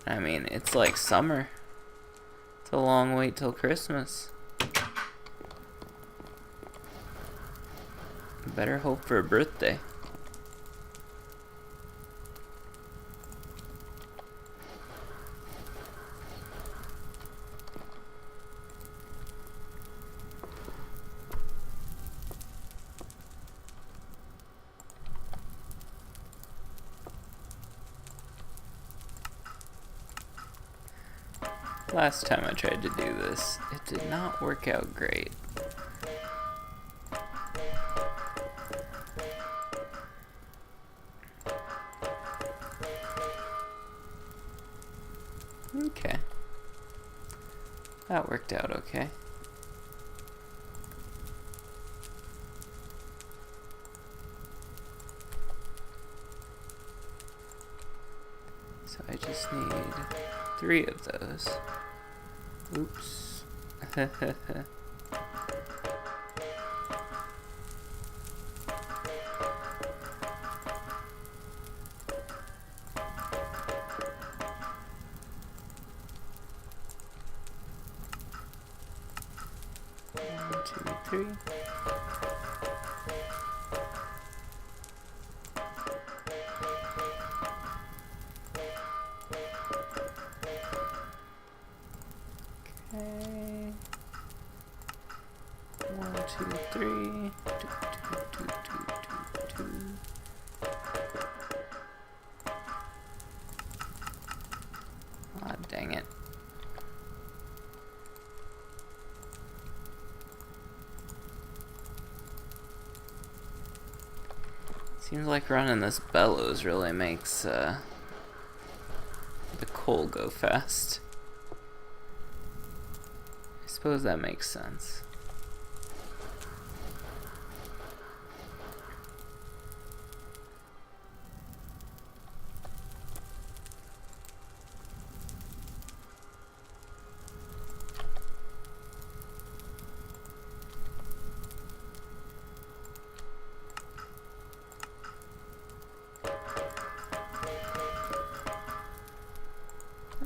Speaker 1: I mean, it's like summer. It's a long wait till Christmas. Better hope for a birthday. Last time I tried to do this, it did not work out great. Okay. That worked out okay. So I just need 3 of those. Oops. 1, 2, 3. Okay. 1, 2, 3. 2, 2, 2, 2, 2, 2. Ah, dang it. Seems like running this bellows really makes the coal go fast. I suppose that makes sense.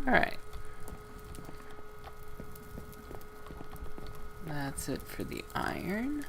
Speaker 1: Alright. That's it for the iron.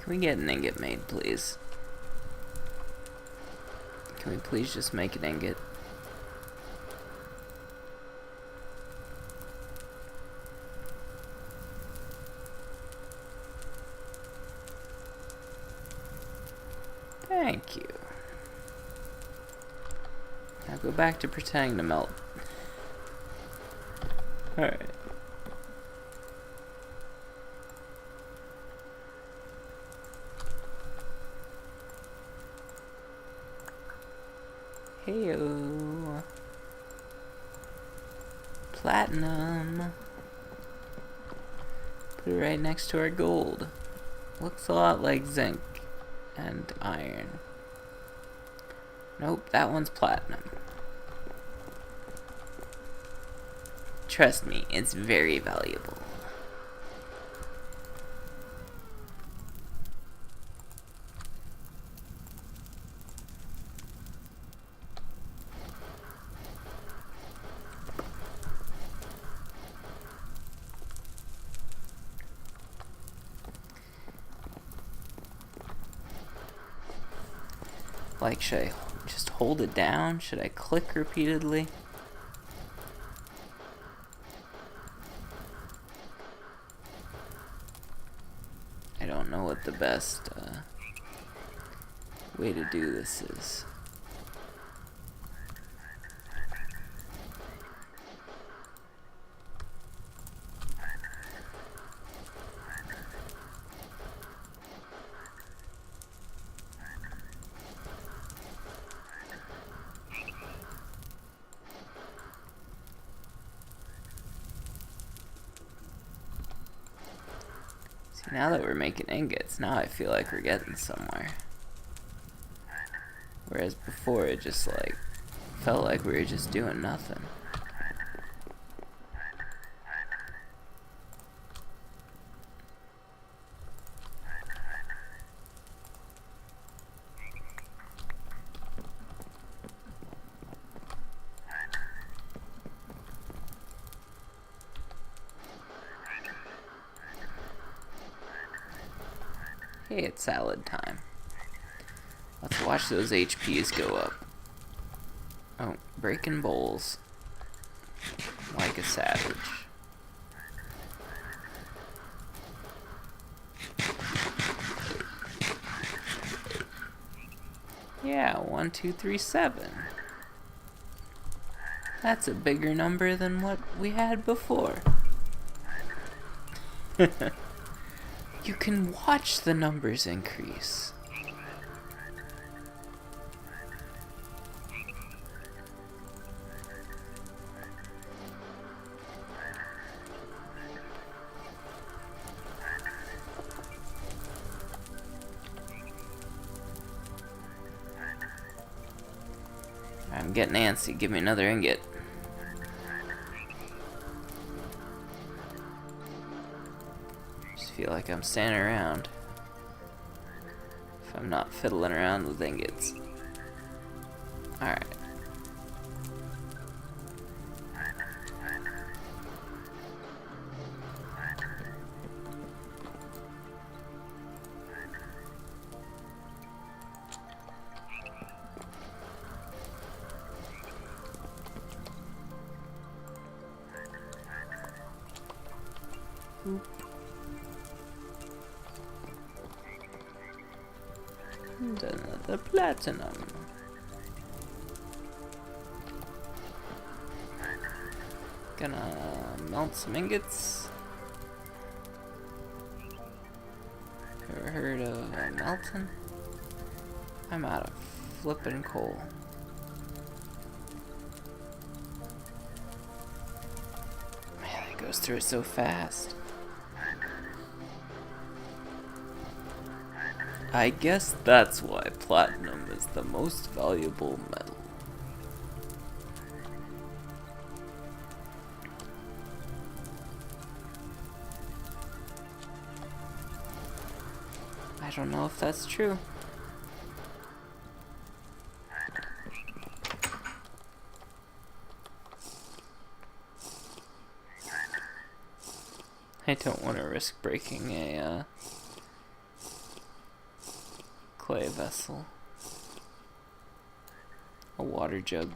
Speaker 1: Can we get an ingot made, please? Can we please just make an ingot? Thank you. Now go back to pretending to melt. Alright. Heyo. Platinum. Put it right next to our gold. Looks a lot like zinc and iron. Nope, that one's platinum. Trust me, it's very valuable. Like, should I just hold it down? Should I click repeatedly? I don't know what the best way to do this is. Now that we're making ingots, now I feel like we're getting somewhere. Whereas before it just like felt like we were just doing nothing. Hey, it's salad time. Let's watch those HPs go up. Oh, breaking bowls. Like a savage. Yeah, 1, 2, 3, 7. That's a bigger number than what we had before. You can watch the numbers increase. I'm getting antsy. Give me another ingot. Feel like I'm standing around if I'm not fiddling around with ingots. Alright. Oop. And another platinum. Gonna melt some ingots. Ever heard of melting? I'm out of flippin' coal. Man, it goes through it so fast. I guess that's why platinum is the most valuable metal. I don't know if that's true. I don't want to risk breaking a clay vessel. A water jug.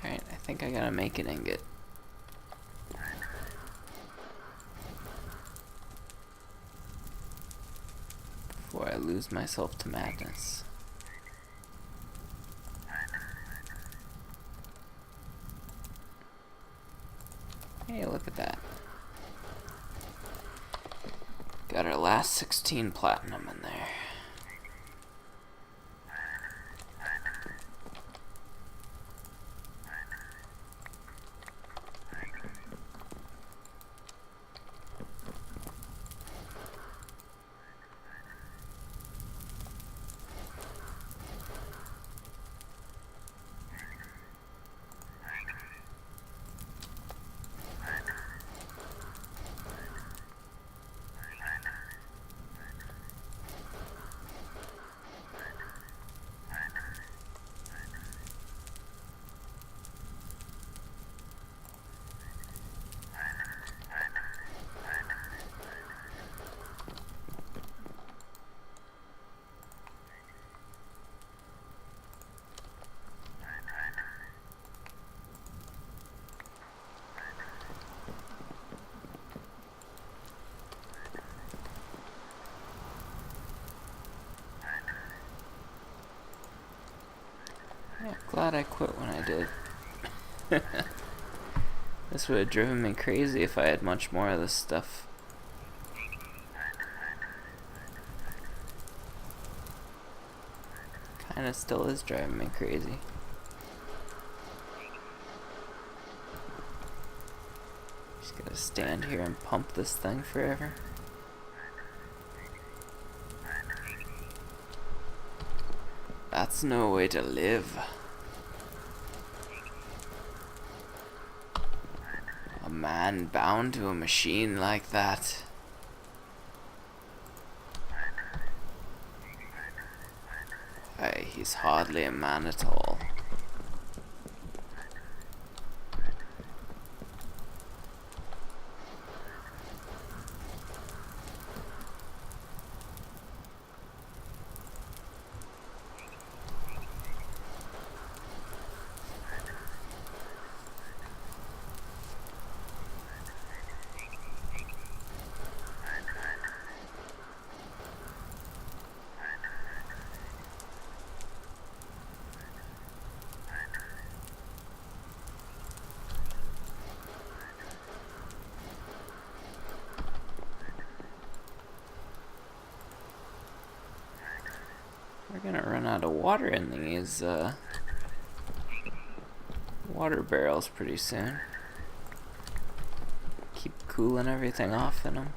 Speaker 1: Alright, I think I gotta make an ingot. Before I lose myself to madness. Hey, look at that. Got our last 16 platinum in there. glad I quit when I did. This would have driven me crazy if I had much more of this stuff. Kinda still is driving me crazy. Just gotta stand here and pump this thing forever. That's no way to live. A man bound to a machine like that. Why, he's hardly a man at all. We're gonna run out of water in these water barrels pretty soon. Keep cooling everything off in them.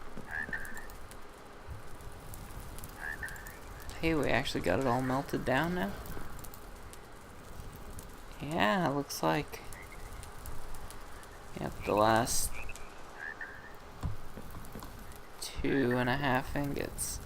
Speaker 1: Hey, we actually got it all melted down now? Yeah, looks like. Yep, the last 2.5 ingots.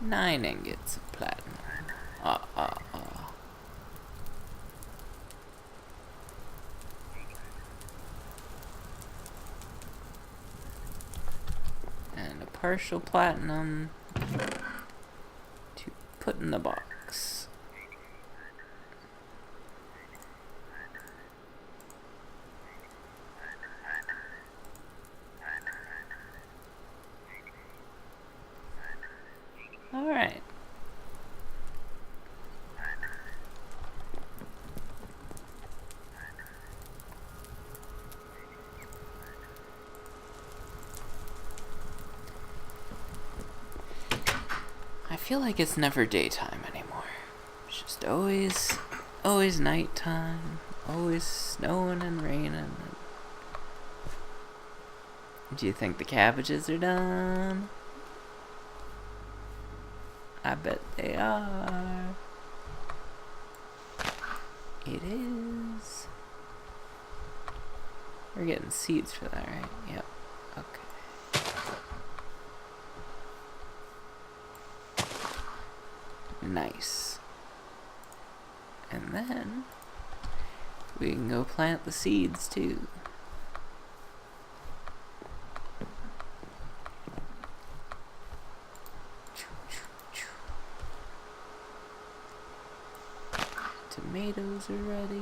Speaker 1: Nine ingots of platinum. And a partial platinum to put in the box. Alright. I feel like it's never daytime anymore. It's just always nighttime, always snowing and raining. Do you think the cabbages are done? I bet they are. It is. We're getting seeds for that, right? Yep. Okay. Nice. And then we can go plant the seeds too. Tomatoes are ready.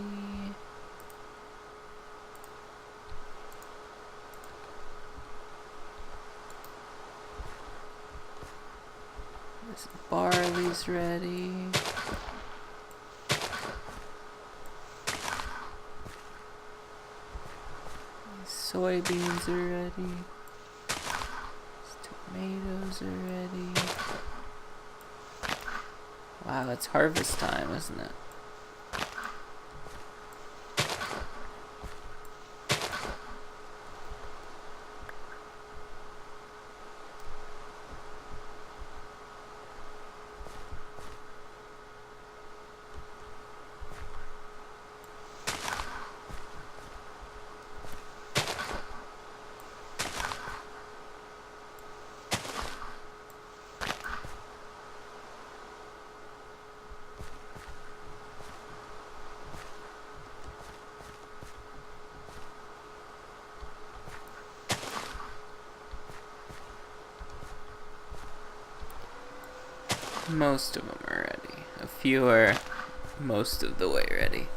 Speaker 1: This barley's ready. Soybeans are ready. Tomatoes are ready. Wow, it's harvest time, isn't it? Most of them are ready. A few are most of the way ready.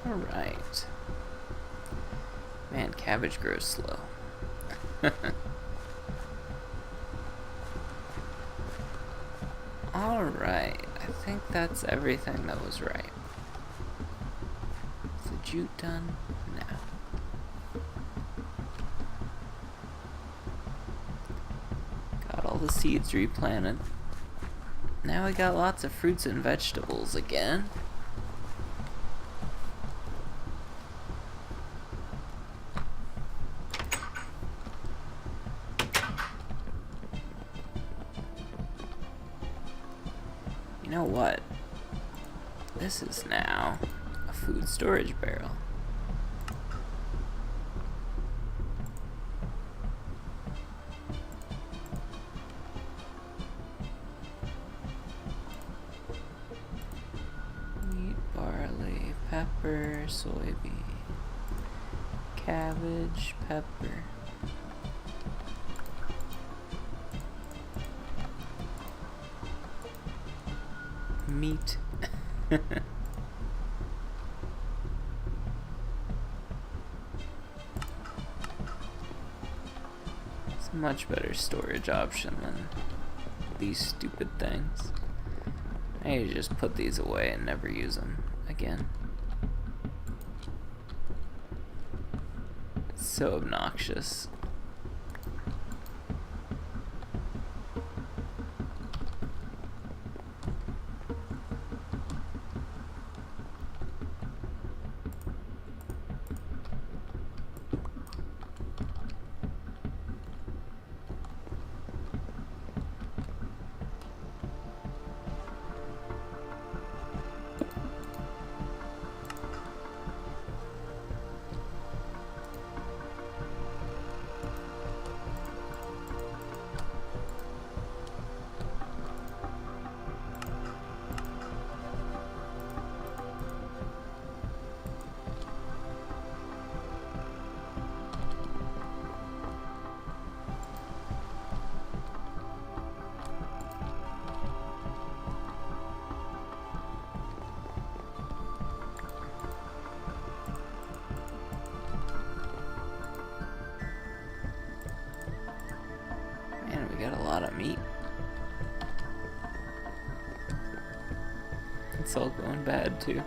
Speaker 1: Alright. Man, cabbage grows slow. Alright, I think that's everything that was right. Is the jute done? No. Got all the seeds replanted. Now we got lots of fruits and vegetables again. You know what? This is now a food storage barrel. Wheat, barley, pepper, soybean, cabbage, pepper. Meat. It's a much better storage option than these stupid things. I need to just put these away and never use them again. It's so obnoxious. We got a lot of meat. It's all going bad too.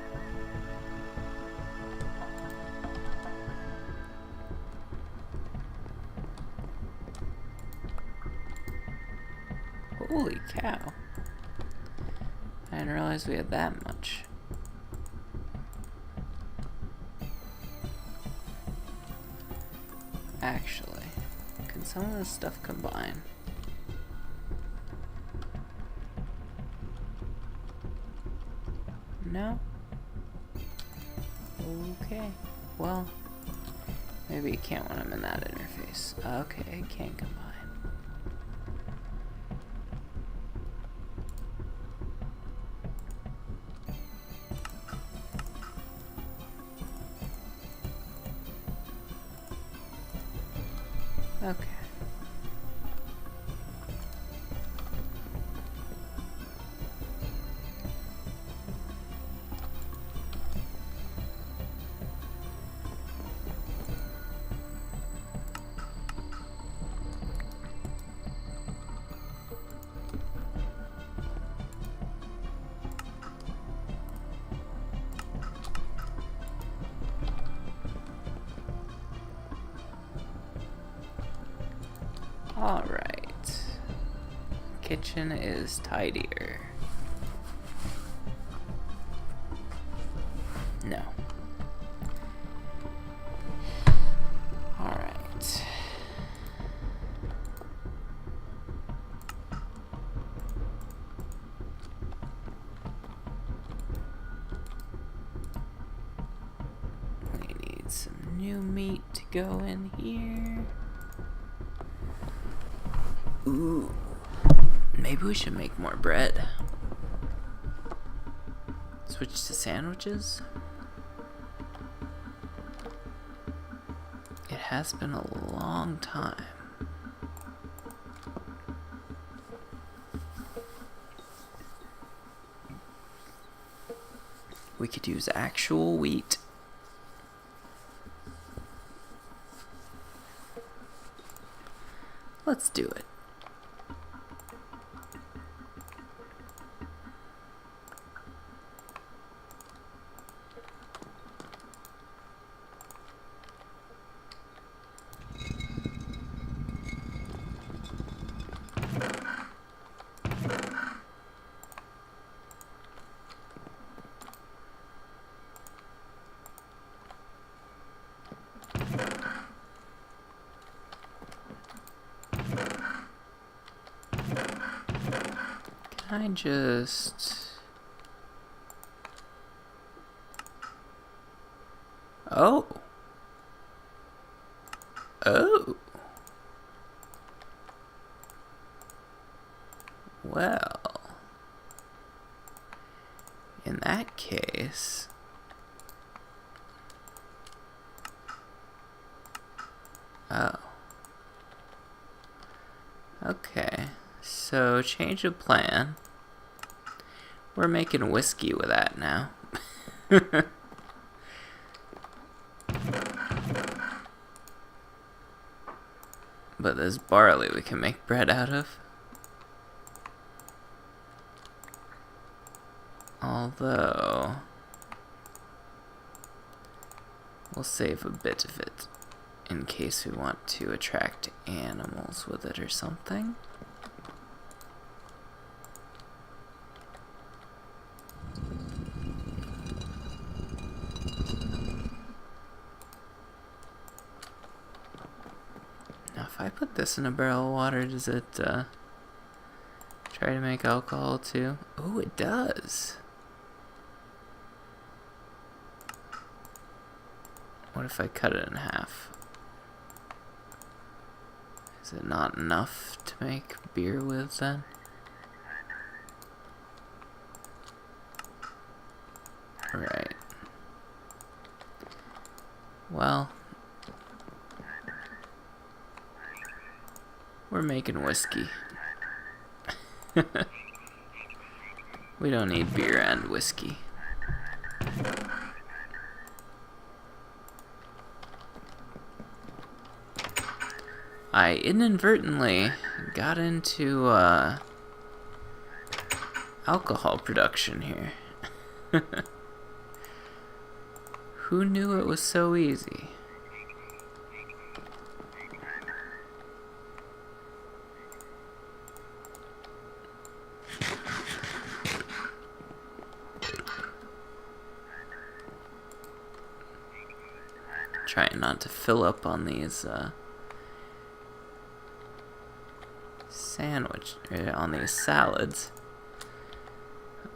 Speaker 1: Holy cow. I didn't realize we had that much. Actually, can some of this stuff combine? No? Okay. Well, maybe it can't when I'm in that interface. Okay, it can combine. Okay. Alright. Kitchen is tidier. No. Alright. We need some new meat to go in here. Ooh, maybe we should make more bread. Switch to sandwiches. It has been a long time. We could use actual wheat. Let's do it. Can I just... Oh. Oh. Well. In that case... Oh. Okay. So, change of plan. We're making whiskey with that now. But there's barley we can make bread out of. Although... we'll save a bit of it in case we want to attract animals with it or something. Now if I put this in a barrel of water, does it try to make alcohol too? Oh, it does! What if I cut it in half? Is it not enough to make beer with then? Right. Well, we're making whiskey. We don't need beer and whiskey. I inadvertently got into alcohol production here. Who knew it was so easy? Trying not to fill up on these sandwich, on these salads.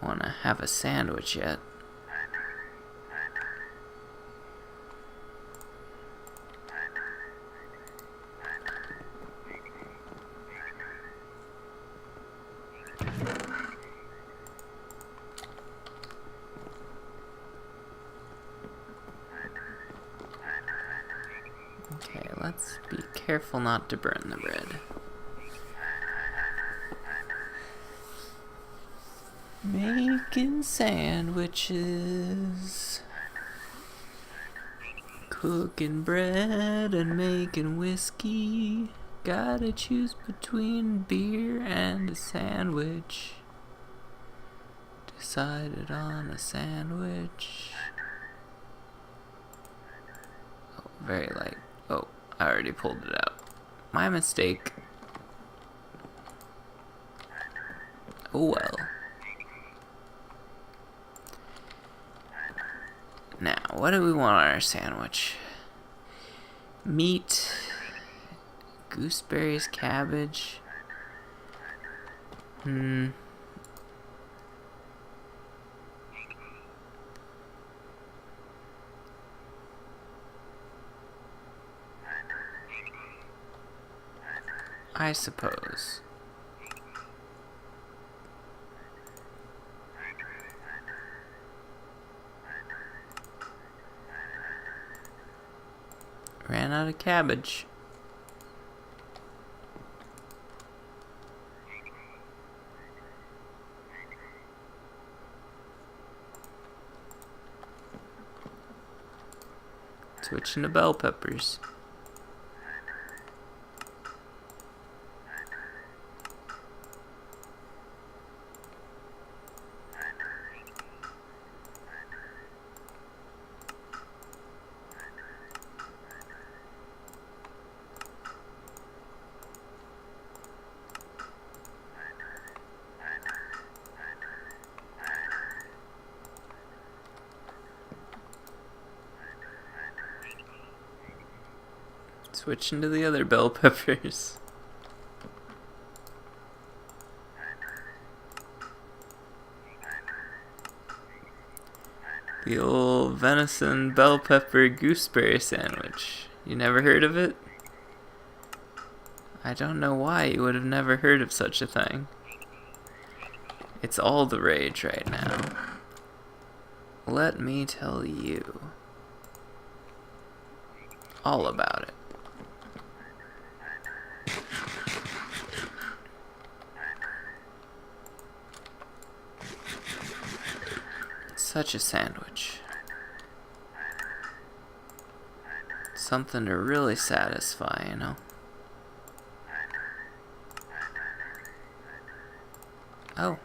Speaker 1: I want to have a sandwich yet. Okay, let's be careful not to burn the bread. Making sandwiches, cooking bread and making whiskey. Gotta choose between beer and a sandwich. Decided on a sandwich. Oh, very light. Oh, I already pulled it out. My mistake. Oh well. Now, what do we want on our sandwich? Meat, gooseberries, cabbage. I suppose. Ran out of cabbage. Switching to bell peppers. Switching to the other bell peppers. The old venison bell pepper gooseberry sandwich. You never heard of it? I don't know why you would have never heard of such a thing. It's all the rage right now. Let me tell you all about it. Such a sandwich. Something to really satisfy, you know. Oh.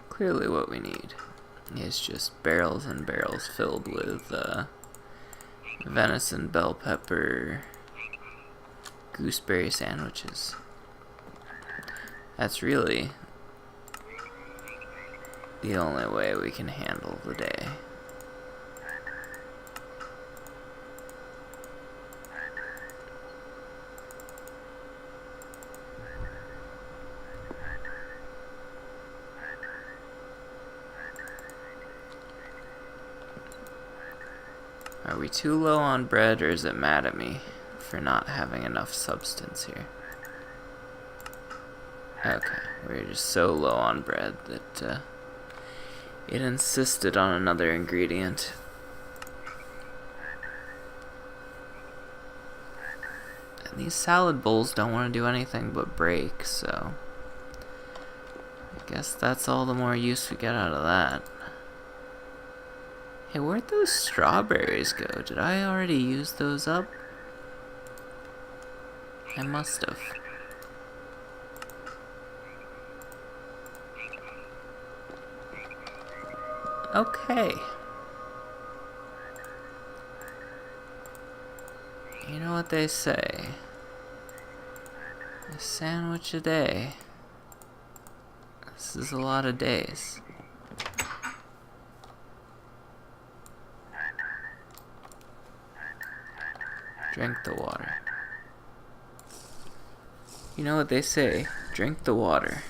Speaker 1: Clearly what we need is just barrels and barrels filled with venison bell pepper gooseberry sandwiches. That's really the only way we can handle the day. Are we too low on bread, or is it mad at me for not having enough substance here? Okay, we're just so low on bread that it insisted on another ingredient. And these salad bowls don't want to do anything but break, so I guess that's all the more use we get out of that. Hey, where'd those strawberries go? Did I already use those up? I must have. Okay. You know what they say? A sandwich a day. This is a lot of days. Drink the water. You know what they say? Drink the water.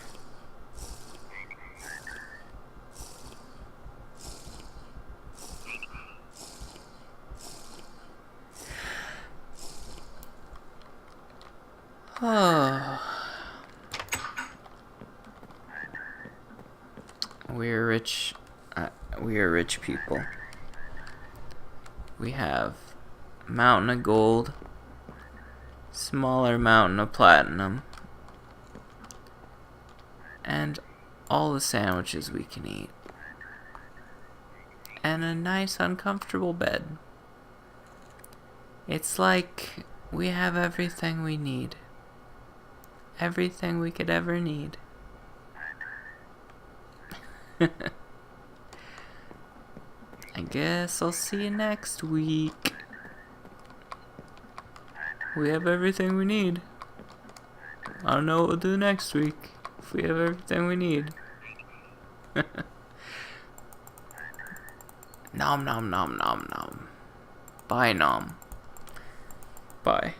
Speaker 1: Oh. We are rich. We are rich people. We have mountain of gold, smaller mountain of platinum, and all the sandwiches we can eat, and a nice uncomfortable bed. It's like we have everything we need. Everything we could ever need. I guess I'll see you next week. We have everything we need. I don't know what we'll do next week if we have everything we need. Nom nom nom nom nom. Bye nom. Bye.